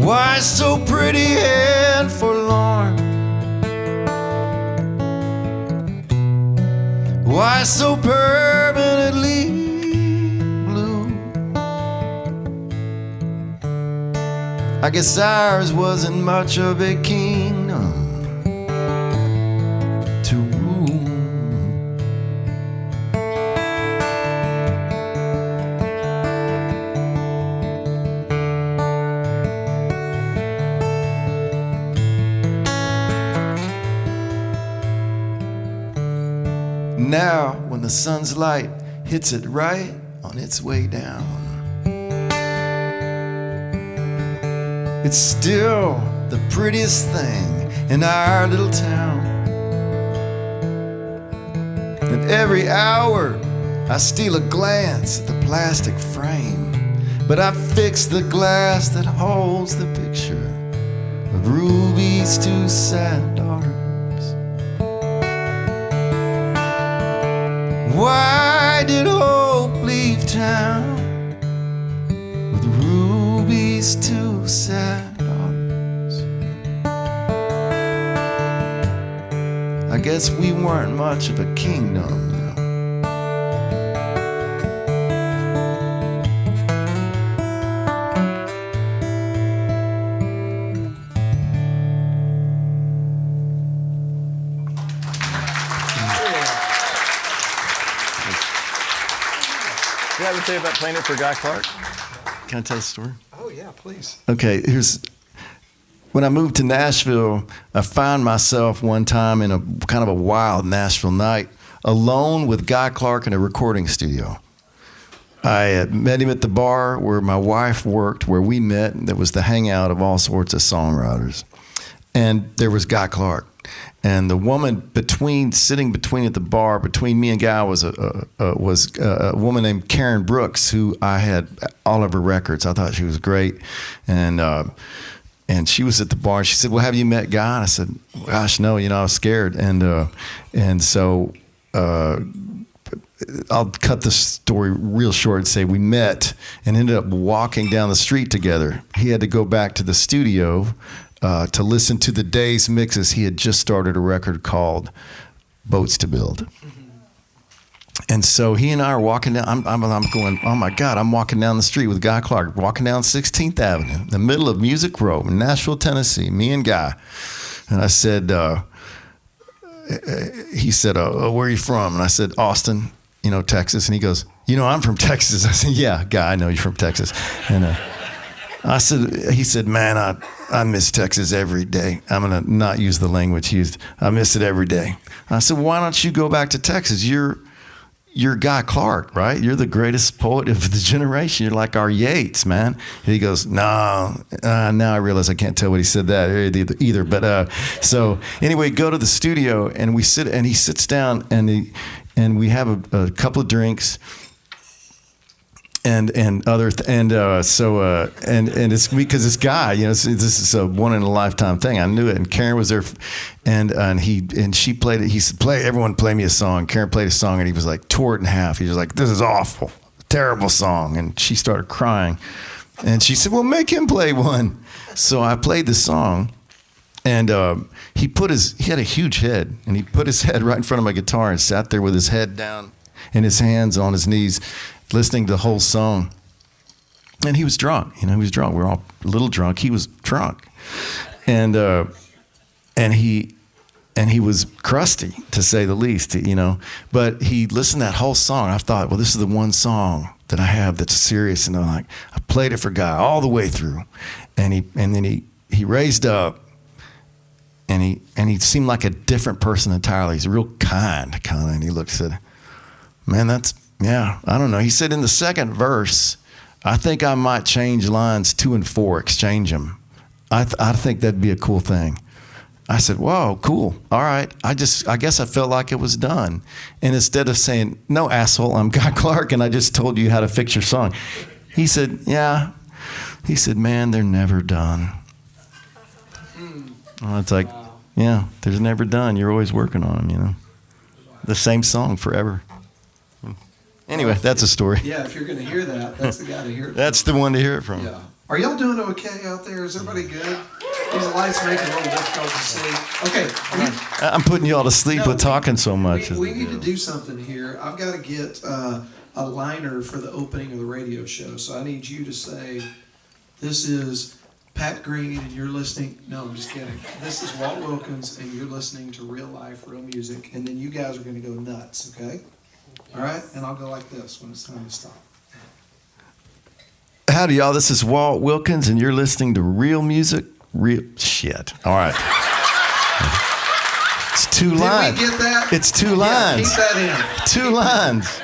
Why so pretty and forlorn? Why so permanently blue? I guess ours wasn't much of a kingdom to rule. Now, when the sun's light hits it right on its way down, it's still the prettiest thing in our little town. And every hour I steal a glance at the plastic frame, but I fix the glass that holds the picture of Ruby's two sad daughters. Why did hope leave town with Ruby's two sad daughters? I guess we weren't much of a kingdom, you know. You have to say about playing it for Guy Clark? Can I tell a story? Oh, yeah, please. Okay, when I moved to Nashville, I found myself one time in a kind of a wild Nashville night, alone with Guy Clark in a recording studio. I had met him at the bar where my wife worked, where we met. That was the hangout of all sorts of songwriters. And there was Guy Clark. And the woman sitting between at the bar, between me and Guy, was a woman named Karen Brooks, who I had all of her records. I thought she was great. And she was at the bar. She said, "Well, have you met Guy?" And I said, "Gosh, no. You know, I was scared." And so I'll cut the story real short and say we met and ended up walking down the street together. He had to go back to the studio to listen to the day's mixes. He had just started a record called Boats to Build. And so he and I are walking down. I'm going, oh my God, I'm walking down the street with Guy Clark, walking down 16th Avenue, in the middle of Music Row in Nashville, Tennessee, me and Guy. And I said, he said, oh, where are you from? And I said, Austin, Texas. And he goes, I'm from Texas. I said, yeah, Guy, I know you're from Texas. And he said, man, I miss Texas every day. I'm going to not use the language he used. I miss it every day. I said, why don't you go back to Texas? You're you're Guy Clark, right? You're the greatest poet of the generation. You're like our Yeats, man. And he goes, no. Now I realize I can't tell what he said that either. But so anyway, go to the studio and he sits down and we have a couple of drinks. And it's because this guy, this is a one in a lifetime thing. I knew it, and Karen was there, and she played it. He said, everyone play me a song. Karen played a song, and he was like, tore it in half. He was like, this is awful, terrible song, and she started crying, and she said, well, make him play one. So I played the song, and he had a huge head, and he put his head right in front of my guitar and sat there with his head down and his hands on his knees, listening to the whole song. And he was drunk. He was drunk. We were all a little drunk. He was drunk. And he was crusty, to say the least, But he listened to that whole song. I thought, well, this is the one song that I have that's serious. And I played it for Guy all the way through. And then he raised up, and he seemed like a different person entirely. He's real kind of, and he looked and said, man, I don't know. He said in the second verse, I think I might change lines 2 and 4, exchange them. I think that'd be a cool thing. I said, whoa, cool. All right. I guess I felt like it was done. And instead of saying, no, asshole, I'm Guy Clark, and I just told you how to fix your song. He said, yeah. He said, man, they're never done. Well, it's like, yeah, they're never done. You're always working on them, The same song forever. Anyway, that's a story. Yeah, if you're going to hear that, that's the guy to hear it from. That's the one to hear it from. Yeah. Are y'all doing okay out there? Is everybody good? These lights make it a little difficult to see. Okay. I'm putting you all to sleep with talking so much. We need to do something here. I've got to get a liner for the opening of the radio show. So I need you to say, this is Pat Green and you're listening. No, I'm just kidding. This is Walt Wilkins and you're listening to Real Life, Real Music. And then you guys are going to go nuts, okay? All right? And I'll go like this when it's time to stop. Howdy, y'all. This is Walt Wilkins, and you're listening to Real Music, Real Shit. All right. It's 2 lines. Did we get that? It's 2 lines. Keep that in. 2 lines.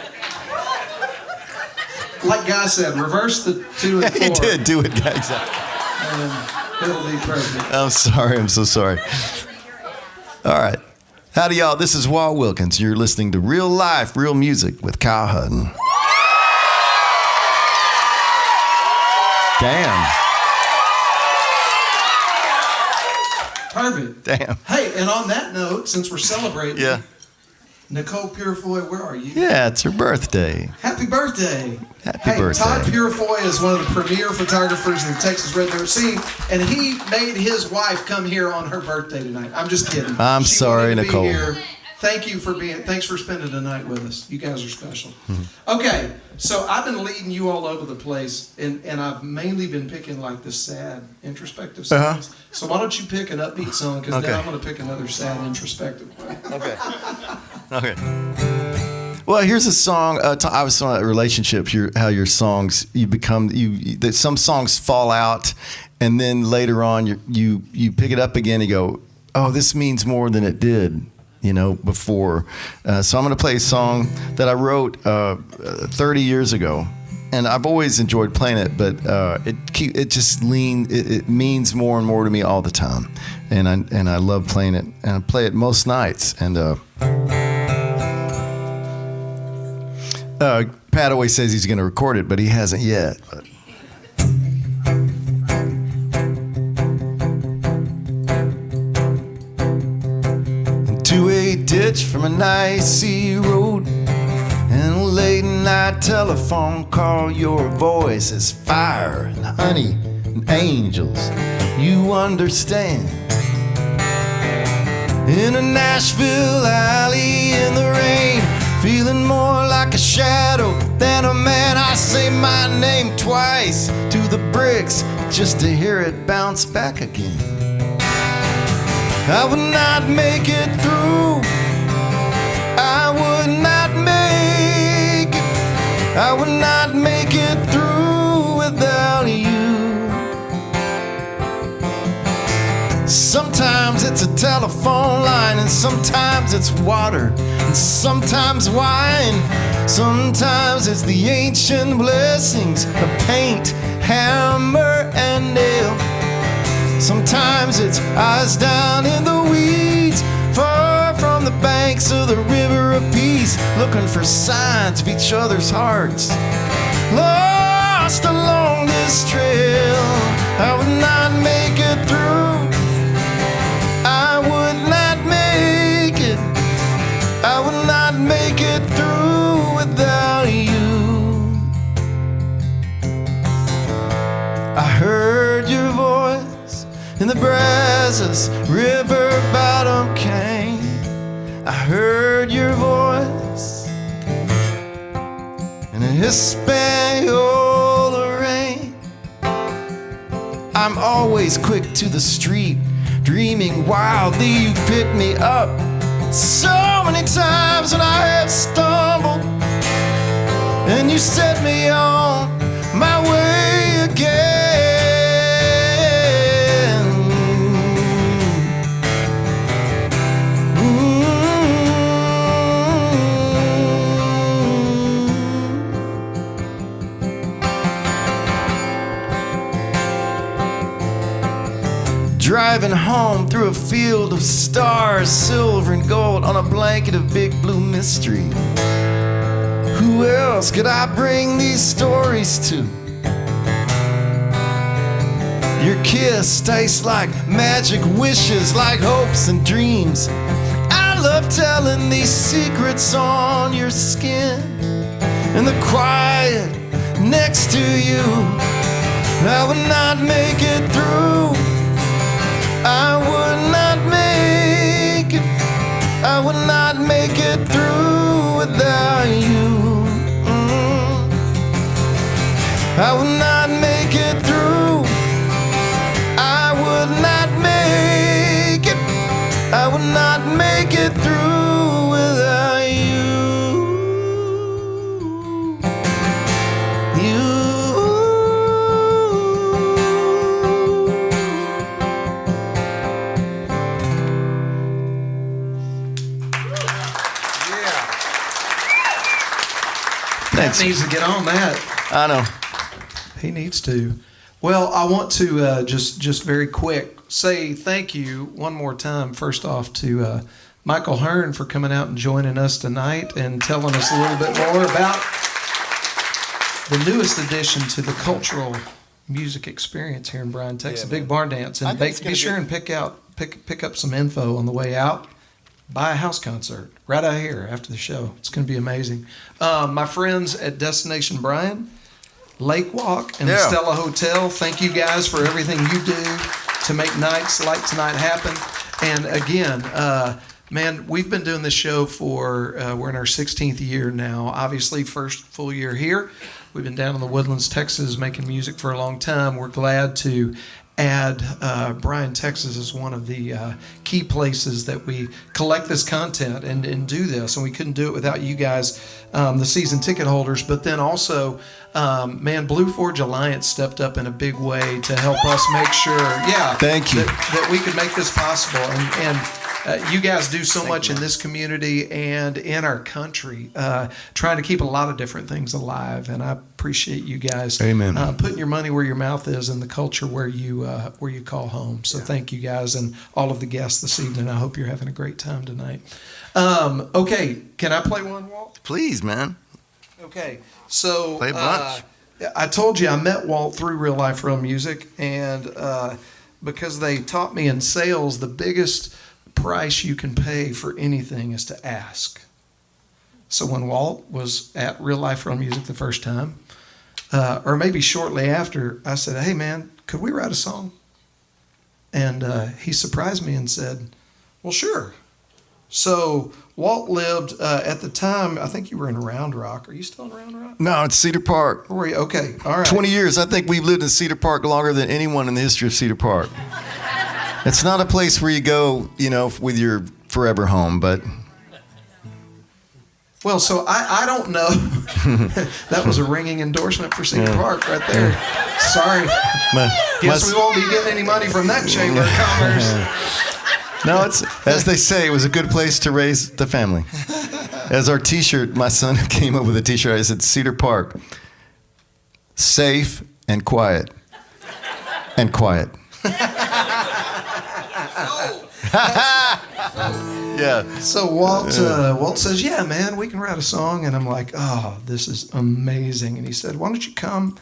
Like Guy said, reverse the 2 and 4. He did do it, guys. And it'll be perfect. I'm sorry. I'm so sorry. All right. Howdy, y'all. This is Walt Wilkins. You're listening to Real Life, Real Music with Kyle Hutton. Damn. Perfect. Damn. Hey, and on that note, since we're celebrating, Yeah. Nicole Purifoy, where are you? Yeah, it's her birthday. Happy birthday. Happy birthday. Todd Purifoy is one of the premier photographers in the Texas Red Dirt scene, and he made his wife come here on her birthday tonight. I'm just kidding. I'm She sorry, wanted to be Nicole. here. Thanks for spending the night with us. You guys are special. Okay, so I've been leading you all over the place, and I've mainly been picking like the sad, introspective songs. So why don't you pick an upbeat song, because then I'm going to pick another sad, introspective one. Okay. Well, here's a song. I was talking about relationships. How your songs some songs fall out, and then later on you pick it up again and go, oh, this means more than it did, before. So I'm going to play a song that I wrote 30 years ago, and I've always enjoyed playing it, but it means more and more to me all the time, and I love playing it, and I play it most nights, and. Pat always says he's going to record it, but he hasn't yet. Into a ditch from an icy road, and a late night telephone call. Your voice is fire and honey and angels. You understand. In a Nashville alley in the rain, feeling more like a shadow than a man. I say my name twice to the bricks just to hear it bounce back again. I would not make it through. I would not make it through without you. Sometimes it it's a telephone line, and sometimes it's water, and sometimes wine. Sometimes it's the ancient blessings of paint, hammer, and nail. Sometimes it's eyes down in the weeds, far from the banks of the river of peace, looking for signs of each other's hearts. Lost along this trail, I would not make it through. I would not make it. I would not make it through without you. I heard your voice in the Brazos River bottom cane. I heard your voice in a Hispaniola rain. I'm always quick to the street, dreaming wildly. You pick me up so many times when I have stumbled, and you set me on my way again. Driving home through a field of stars, silver and gold on a blanket of big blue mystery. Who else could I bring these stories to? Your kiss tastes like magic wishes, like hopes and dreams. I love telling these secrets on your skin, and the quiet next to you. I would not make it through. I would not make it. I would not make it through without you. I would not make it through. I would not make it. I would not make it through without you. That needs to get on that. I know. He needs to. Well, I want to just very quick say thank you one more time, first off, to Michael Hearn for coming out and joining us tonight and telling us a little bit more about the newest addition to the cultural music experience here in Bryan, Texas, Yeah, Big Barn Dance. And be sure and pick up some info on the way out. Buy a house concert right out here after the show. It's going to be amazing. My friends at Destination Bryan, Lake Walk, and the Stella Hotel, thank you guys for everything you do to make nights like tonight happen. And again, man, we've been doing this show for, we're in our 16th year now. Obviously, first full year here. We've been down in the Woodlands, Texas, making music for a long time. We're glad to add Bryan, Texas as one of the key places that we collect this content and do this. And we couldn't do it without you guys, the season ticket holders. But then also, man, Blue Forge Alliance stepped up in a big way to help us make sure, thank you, that we could make this possible. And you guys do so much in this community and in our country, trying to keep a lot of different things alive. And I appreciate you guys putting your money where your mouth is in the culture where you call home. So thank you guys and all of the guests this evening. I hope you're having a great time tonight. Okay, can I play one, Walt? Please, man. Okay, so Play a bunch. I told you I met Walt through Real Life Real Music, and because they taught me in sales, the biggest price you can pay for anything is to ask. So when Walt was at Real Life Real Music the first time, or maybe shortly after, I said, "Hey man, could we write a song?" And he surprised me and said, "Well, sure." So Walt lived at the time, I think you were in Round Rock. Are you still in Round Rock? No, it's Cedar Park. Where were you? Okay, all right. 20 years. I think we've lived in Cedar Park longer than anyone in the history of Cedar Park. It's not a place where you go, with your forever home, but... Well, so I don't know. That was a ringing endorsement for Cedar Park right there. Sorry. Guess we won't be getting any money from that Chamber of Commerce. No, it's as they say, it was a good place to raise the family. As our T-shirt, my son came up with a T-shirt. I said, Cedar Park, safe and quiet, and quiet. Yeah. So Walt says, yeah, man, we can write a song. And I'm like, oh, this is amazing. And he said, why don't you come?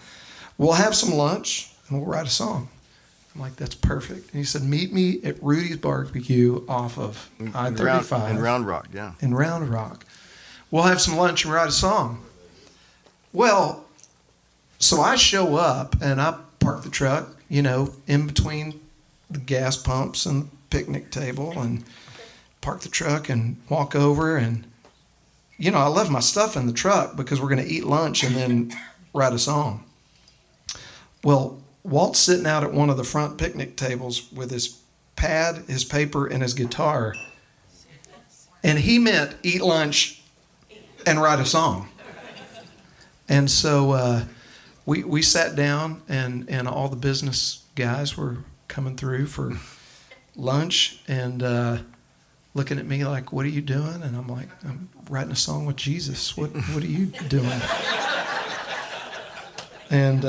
We'll have some lunch and we'll write a song. I'm like, that's perfect. And he said, meet me at Rudy's Barbecue off of I-35. In Round Rock, yeah. In Round Rock. We'll have some lunch and write a song. Well, so I show up and I park the truck, in between the gas pumps and the picnic table, and park the truck and walk over, and I left my stuff in the truck because we're going to eat lunch and then write a song. Well, Walt's sitting out at one of the front picnic tables with his pad, his paper, and his guitar, and he meant eat lunch and write a song. And so we sat down, and all the business guys were coming through for lunch and looking at me like, what are you doing? And I'm like, I'm writing a song with Jesus. What are you doing? And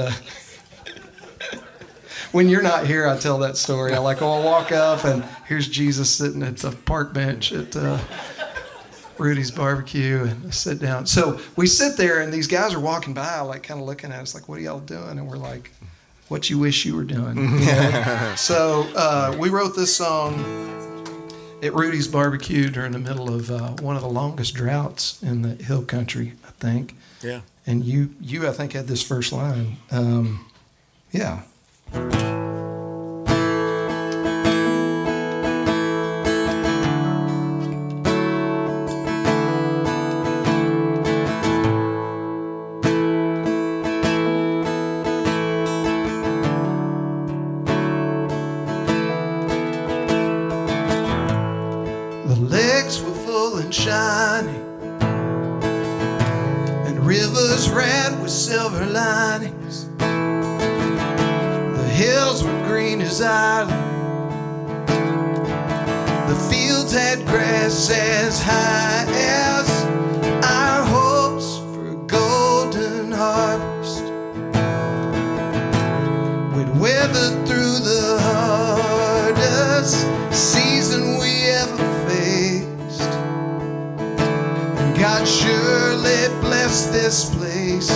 when you're not here, I tell that story. I walk up and here's Jesus sitting at the park bench at Rudy's Barbecue, and I sit down. So we sit there, and these guys are walking by, kind of looking at us like, what are y'all doing? And we're like, what you wish you were doing. So we wrote this song at Rudy's Barbecue during the middle of one of the longest droughts in the hill country, I think. Yeah. And you I think, had this first line. Yeah. The lakes were full and shiny, and rivers ran with silver linings. The hills were green as island. The fields had grass as high as our hopes for a golden harvest. We'd weathered through the hardest season we ever faced, and God surely blessed this place.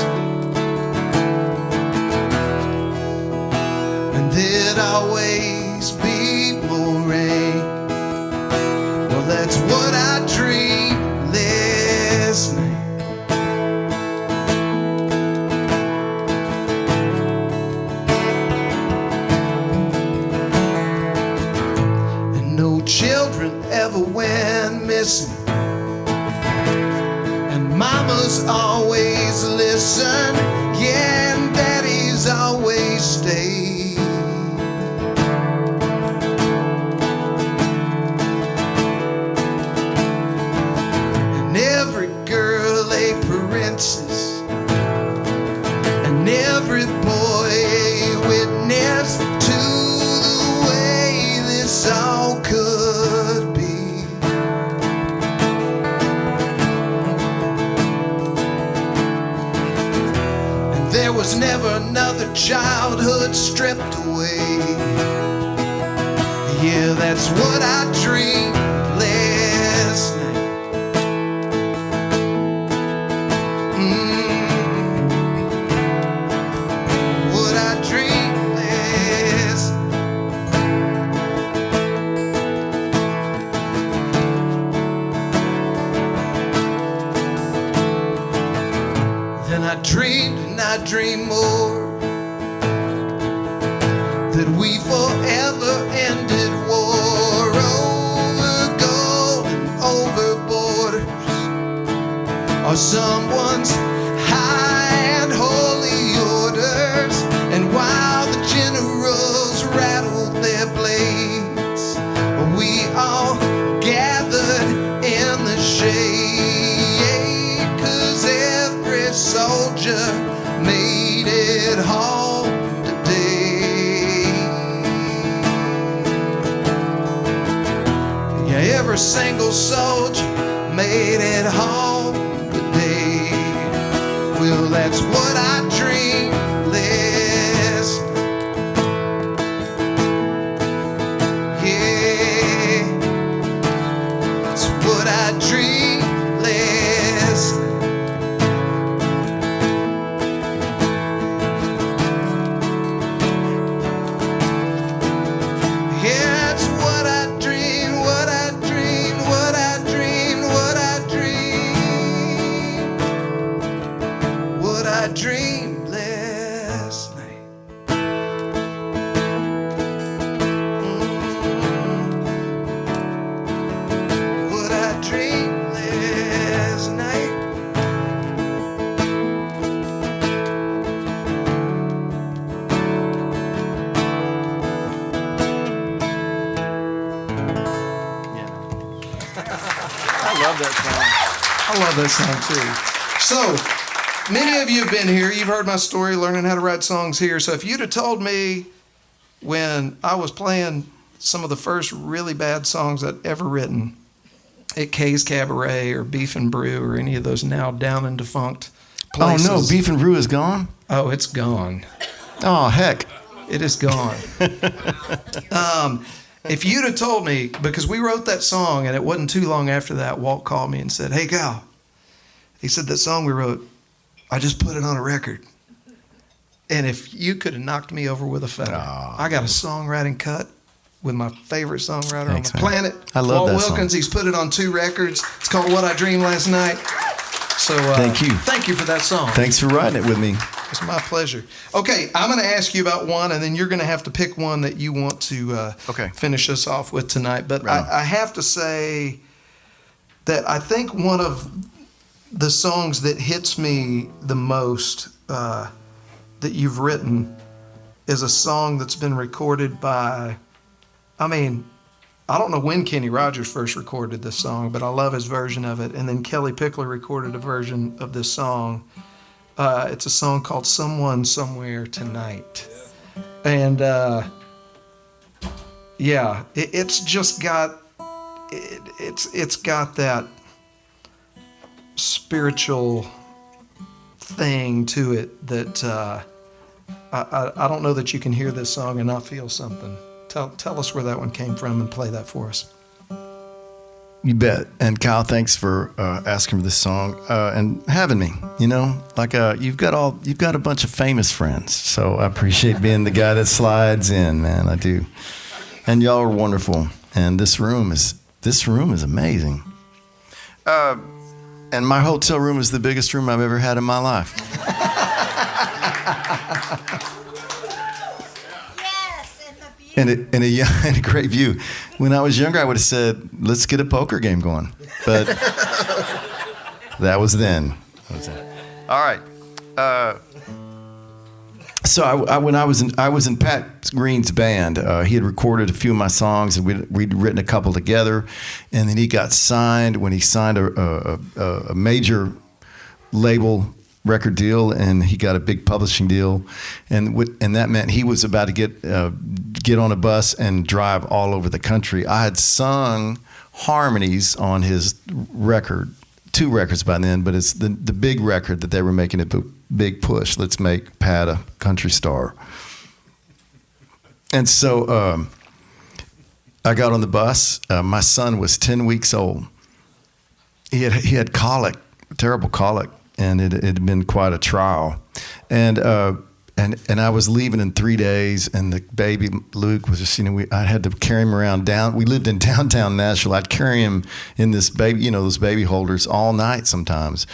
And there'd always be more rain. Well, that's what I dreamed last night. And no children ever went missing, and mamas always listen, yeah, and daddies always stay. And every girl a princess, and every boy a witness to the way this all could be. And there was never another childhood stripped away. Yeah, that's what I dreamed last night. What I dreamed last. Then I dreamed and I dreamed more, that we forever ended war over gold and over borders, or someone's high and holy orders. And while the generals rattled their blades, we all gathered in the shade, 'cause every soldier made it home today. every single soldier made it home today. Well, that's what I dream last. Yeah, that's what I dream last. Yeah, it's what I dream, what I dream, what I dream, what I dream, what I dreamed last night. What I dreamed last night. I love that song. I love that song too. So, many of you have been here. You've heard my story, learning how to write songs here. So, if you'd have told me when I was playing some of the first really bad songs I'd ever written at Kay's Cabaret or Beef and Brew or any of those now down and defunct places. Oh no, Beef and Brew is gone? Oh, it's gone. Oh, heck. It is gone. If you'd have told me, because we wrote that song, and it wasn't too long after that, Walt called me and said, "Hey, Gal," he said, "that song we wrote, I just put it on a record. And if you could have knocked me over with a feather, I got a songwriting cut with my favorite songwriter Thanks, on the man. planet, I love Walt that song. Wilkins. He's put it on 2 records. It's called What I Dreamed Last Night. So Thank you. Thank you for that song. Thanks for writing it with me. It's my pleasure. Okay, I'm going to ask you about one, and then you're going to have to pick one that you want to Okay. finish us off with tonight. But Right on. I have to say that I think one of the songs that hits me the most that you've written is a song that's been recorded by, I don't know when Kenny Rogers first recorded this song, but I love his version of it. And then Kelly Pickler recorded a version of this song. It's a song called "Someone Somewhere Tonight," and it's just got it's got that spiritual thing to it that I don't know that you can hear this song and not feel something. Tell us where that one came from and play that for us. You bet. And Kyle, thanks for asking for this song and having me. You know, like you've got a bunch of famous friends, so I appreciate being the guy that slides in, man. I do. And y'all are wonderful. And this room is amazing. And my hotel room is the biggest room I've ever had in my life. And a great view. When I was younger, I would have said, "Let's get a poker game going," but that was then. All right. So when I was in Pat Green's band, he had recorded a few of my songs, and we'd written a couple together, and then he got signed. When he signed a major label record deal, and he got a big publishing deal, and that meant he was about to get on a bus and drive all over the country. I had sung harmonies on his record, 2 records by then, but it's the big record that they were making a big push. Let's make Pat a country star. And so I got on the bus. My son was 10 weeks old. He had colic, terrible colic, and it had been quite a trial. And I was leaving in 3 days, and the baby Luke was just, I had to carry him around down. We lived in downtown Nashville. I'd carry him in this baby, those baby holders all night sometimes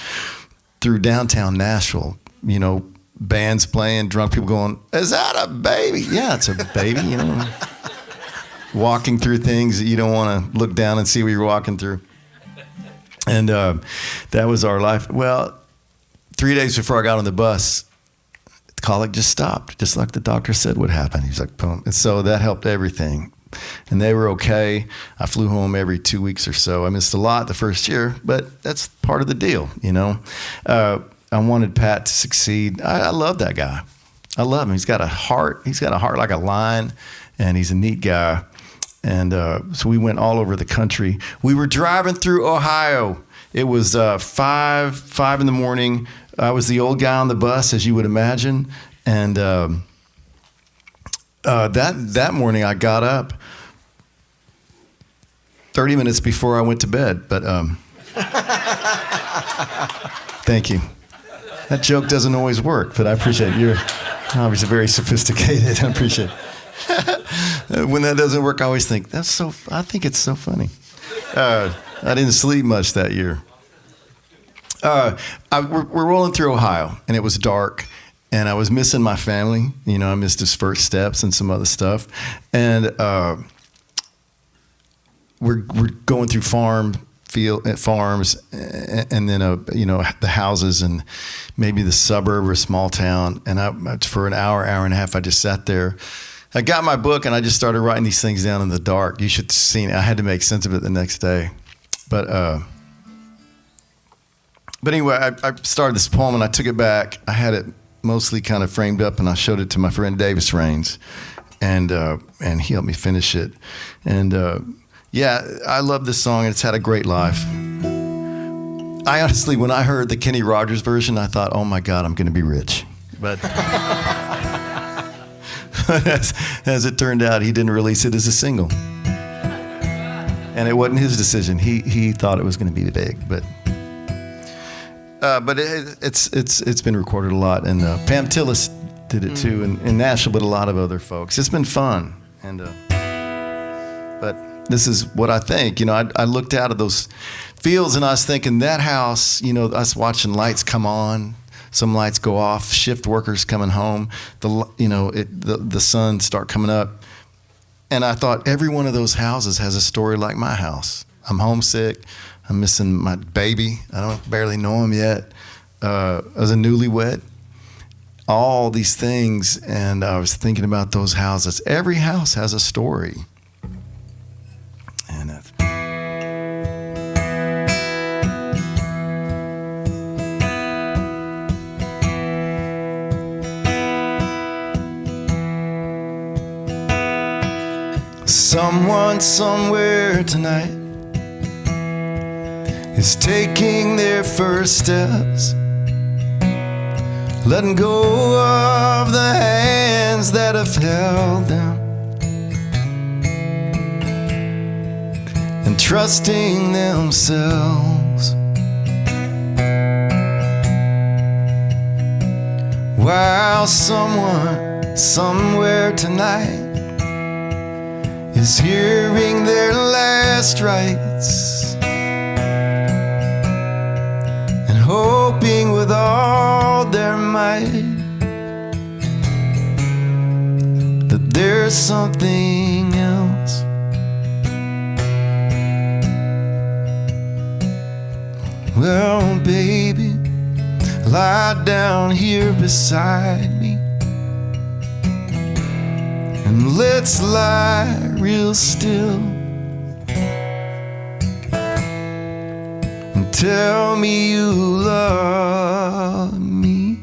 through downtown Nashville. Bands playing, drunk people going, "Is that a baby?" Yeah, it's a baby. Walking through things that you don't want to look down and see what you're walking through. And that was our life. Well, 3 days before I got on the bus, the colic just stopped, just like the doctor said would happen. He was like, boom. And so that helped everything. And they were okay. I flew home every 2 weeks or so. I missed a lot the first year, but that's part of the deal, I wanted Pat to succeed. I love that guy. I love him. He's got a heart. He's got a heart like a lion, and he's a neat guy. And so we went all over the country. We were driving through Ohio. It was 5 in the morning. I was the old guy on the bus, as you would imagine. And that morning I got up 30 minutes before I went to bed. But thank you. That joke doesn't always work, but I appreciate it. You're obviously very sophisticated. I appreciate it. When that doesn't work, I always think, I think it's so funny. I didn't sleep much that year. We're rolling through Ohio, and it was dark, and I was missing my family. You know, I missed his first steps and some other stuff. And we're going through farms, and then the houses, and maybe the suburb or small town. And for an hour and a half, I just sat there. I got my book and I just started writing these things down in the dark. You should have seen it. I had to make sense of it the next day. But anyway, I started this poem and I took it back. I had it mostly kind of framed up and I showed it to my friend Davis Raines, and he helped me finish it. And I love this song, and it's had a great life. I honestly, when I heard the Kenny Rogers version, I thought, oh my God, I'm going to be rich. But as it turned out, he didn't release it as a single. And it wasn't his decision. He thought it was going to be big, but it's been recorded a lot, and Pam Tillis did it too, in Nashville, but a lot of other folks. It's been fun, and but this is what I think. You know, I looked out of those fields and I was thinking, that house, you know, us watching lights come on, some lights go off, shift workers coming home, the sun start coming up. And I thought every one of those houses has a story like my house. I'm homesick. I'm missing my baby. I don't barely know him yet. As a newlywed, all these things. And I was thinking about those houses. Every house has a story. And someone somewhere tonight is taking their first steps, letting go of the hands that have held them, and trusting themselves, while someone somewhere tonight is hearing their last rites and hoping with all their might that there's something else. Well, baby, lie down here beside me, and let's lie real still, and tell me you love me,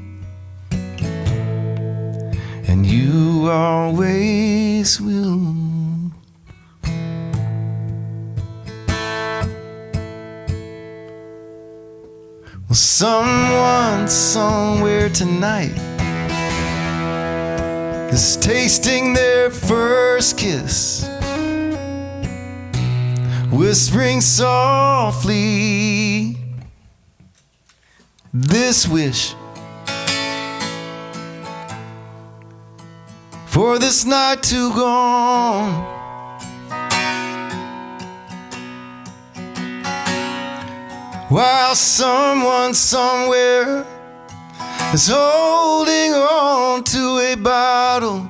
and you always will. Well, someone somewhere tonight is tasting their first kiss, whispering softly this wish for this night to go on. While someone somewhere is holding on to a bottle,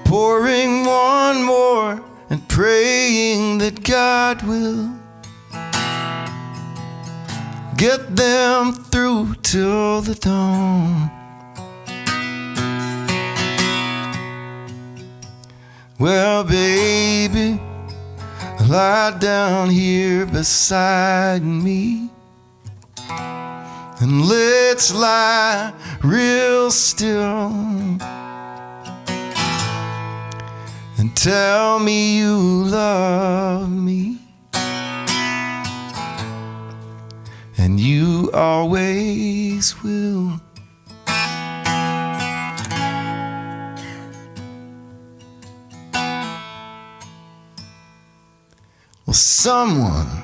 pouring one more and praying that God will get them through till the dawn. Well, baby, lie down here beside me, and let's lie real still, and tell me you love me, and you always will. Well, someone,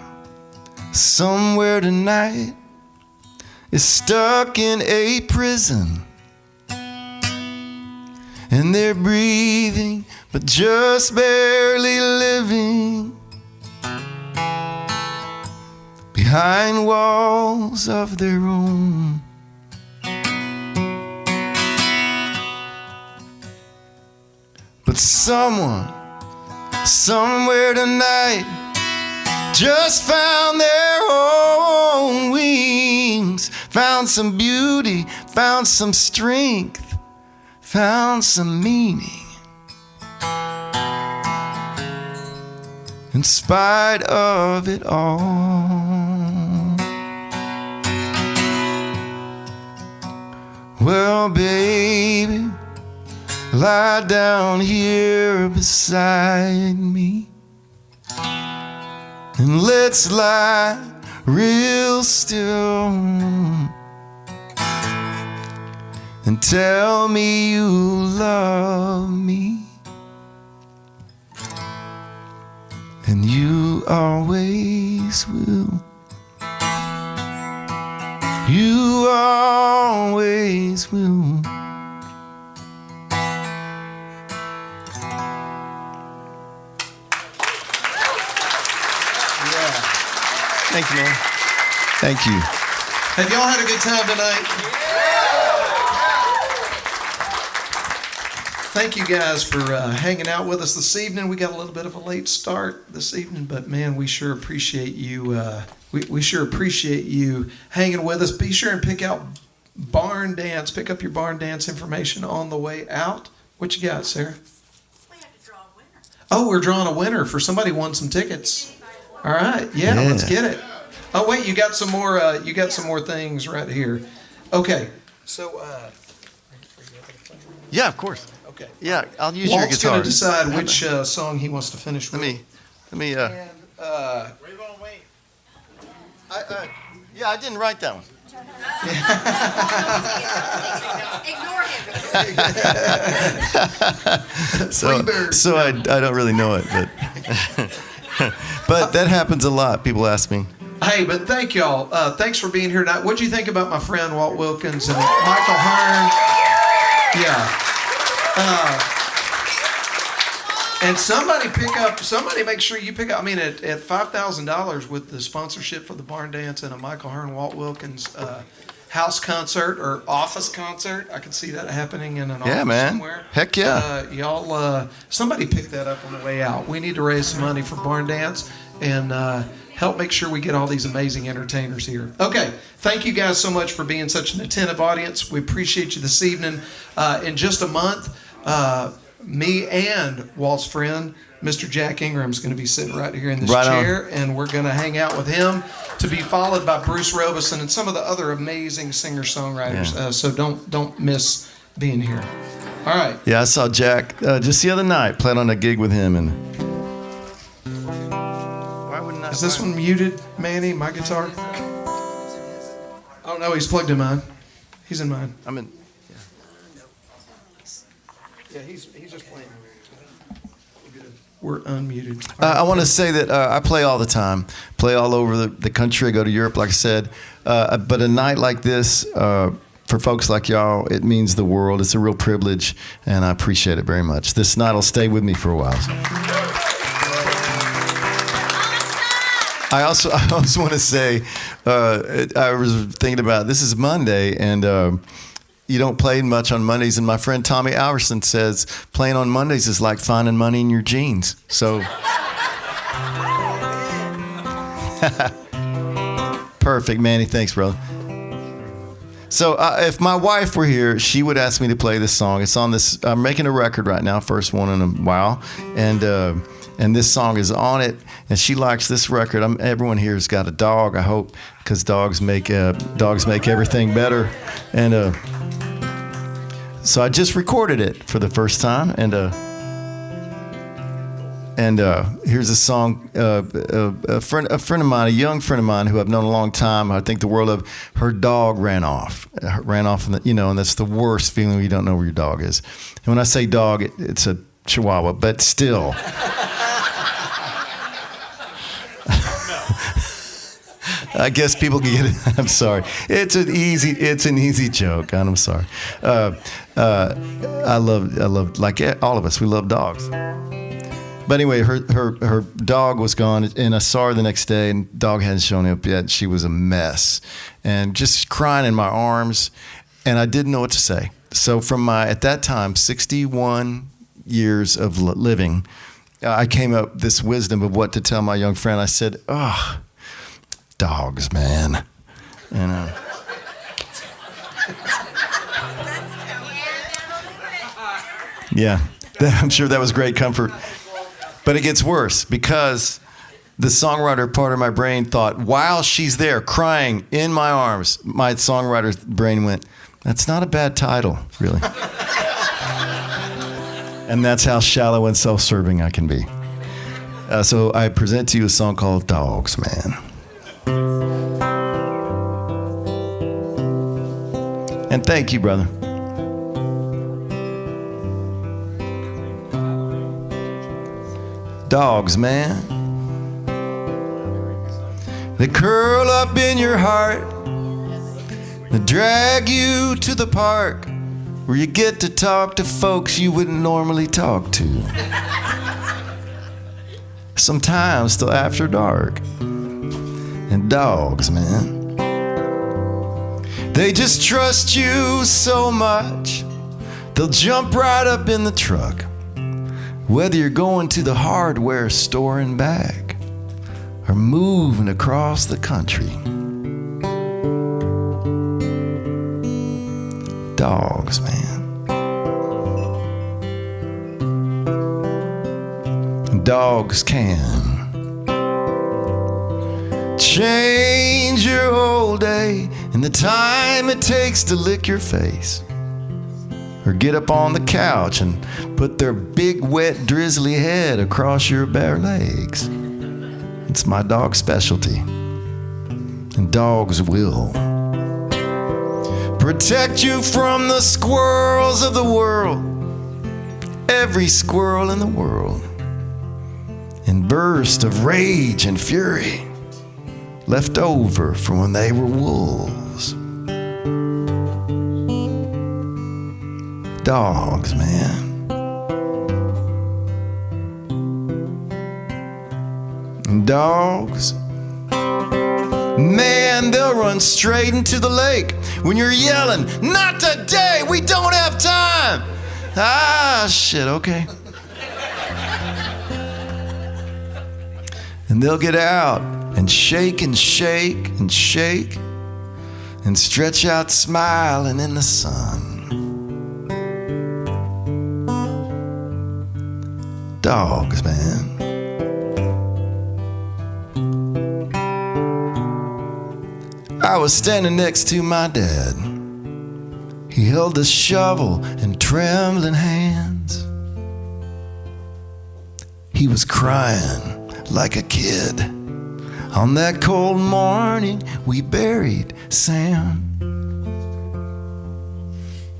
somewhere tonight is stuck in a prison, and they're breathing but just barely living behind walls of their own. But someone, somewhere tonight just found their own wings, found some beauty, found some strength, found some meaning. In spite of it all. Well, baby, lie down here beside me, and let's lie real still, and tell me you love me, and you always will. You always will. Thank you, man. Thank you. Have y'all had a good time tonight? Thank you guys for hanging out with us this evening. We got a little bit of a late start this evening, but man, we sure appreciate you. We sure appreciate you hanging with us. Be sure and pick out barn dance. Pick up your barn dance information on the way out. What you got, Sarah? We have to draw a winner. Oh, we're drawing a winner for somebody won some tickets. All right, yeah, let's get it. Oh wait, you got some more. You got some more things right here. Okay, so. Yeah, of course. Okay. Yeah, I'll use Walt's your guitar. going to decide which song he wants to finish with. Let me. Where you gonna wait? Yeah, I didn't write that one. Ignore him. So I don't really know it, but but that happens a lot. People ask me. Hey, but thank y'all. Thanks for being here tonight. What'd you think about my friend Walt Wilkins and Michael Hearn? Yeah. And somebody make sure you pick up. I mean, at $5,000 with the sponsorship for the barn dance and a Michael Hearn, Walt Wilkins house concert or office concert. I could see that happening in an office somewhere. Heck yeah. Y'all, somebody pick that up on the way out. We need to raise some money for barn dance and help make sure we get all these amazing entertainers here. Okay, thank you guys so much for being such an attentive audience. We appreciate you this evening. In just a month, me and Walt's friend, Mr. Jack Ingram, is going to be sitting right here in this chair, and we're going to hang out with him, to be followed by Bruce Robeson and some of the other amazing singer-songwriters. Yeah. So don't miss being here. All right. Yeah, I saw Jack just the other night. Played on a gig with him, and why wouldn't I? Is this one muted, Manny? My guitar? Oh no, he's plugged in mine. He's in mine. I'm in. Yeah, he's just playing. We're unmuted. I want to say that I play all the time. Play all over the country. I go to Europe, like I said. But a night like this, for folks like y'all, it means the world. It's a real privilege, and I appreciate it very much. This night will stay with me for a while. So. I also want to say, I was thinking about, this is Monday, and you don't play much on Mondays, and my friend Tommy Alverson says playing on Mondays is like finding money in your jeans. So perfect, Manny. Thanks, brother. So if my wife were here, she would ask me to play this song. It's on this. I'm making a record right now, first one in a while, and this song is on it. And she likes this record. Everyone here has got a dog, I hope, because dogs make everything better. And so I just recorded it for the first time, and And here's a song, a friend of mine, a young friend of mine who I've known a long time, I think the world of, her dog ran off, and that's the worst feeling when you don't know where your dog is. And when I say dog, it's a Chihuahua, but still. I guess people can get it. I'm sorry. It's an easy joke. And I'm sorry. I love, like all of us, we love dogs. But anyway, her dog was gone, and I saw her the next day, and the dog hadn't shown up yet. She was a mess, and just crying in my arms, and I didn't know what to say. So from my, at that time, 61 years of living, I came up with this wisdom of what to tell my young friend. I said, "Oh, dogs, man." And yeah, I'm sure that was great comfort. But it gets worse, because the songwriter part of my brain thought, while she's there crying in my arms, my songwriter's brain went, "That's not a bad title, really." And that's how shallow and self-serving I can be. So I present to you a song called "Dogs, Man." And thank you, brother. Dogs, man, they curl up in your heart, they drag you to the park where you get to talk to folks you wouldn't normally talk to. Sometimes till after dark. And dogs, man, they just trust you so much, they'll jump right up in the truck, whether you're going to the hardware store and back or moving across the country. Dogs, man. Dogs can change your whole day and the time it takes to lick your face, or get up on the couch and put their big, wet, drizzly head across your bare legs. It's my dog's specialty. And dogs will protect you from the squirrels of the world, every squirrel in the world, in bursts of rage and fury left over from when they were wolves. Dogs, man. Dogs, man, they'll run straight into the lake when you're yelling, "Not today, we don't have time." Ah, shit, okay. And they'll get out and shake and shake and shake and stretch out smiling in the sun. Dogs, man. I was standing next to my dad. He held a shovel in trembling hands. He was crying like a kid. On that cold morning, we buried Sam.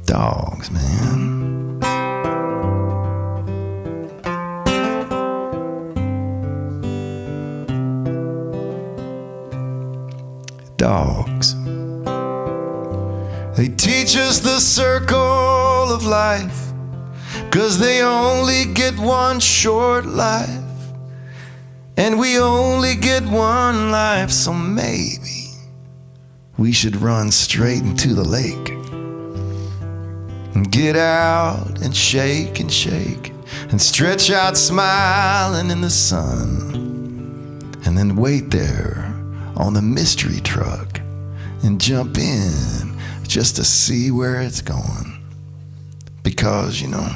Dogs, man. Dogs. They teach us the circle of life, 'cause they only get one short life, and we only get one life. So maybe we should run straight into the lake and get out and shake and stretch out smiling in the sun, and then wait there on the mystery truck and jump in just to see where it's going. Because, you know,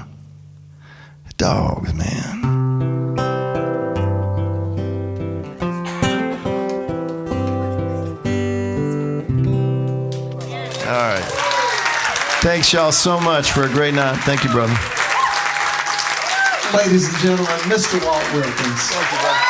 dogs, man. All right. Thanks y'all so much for a great night. Thank you, brother. ladies and gentlemen, Mr. Walt Wilkins. Thank you, brother.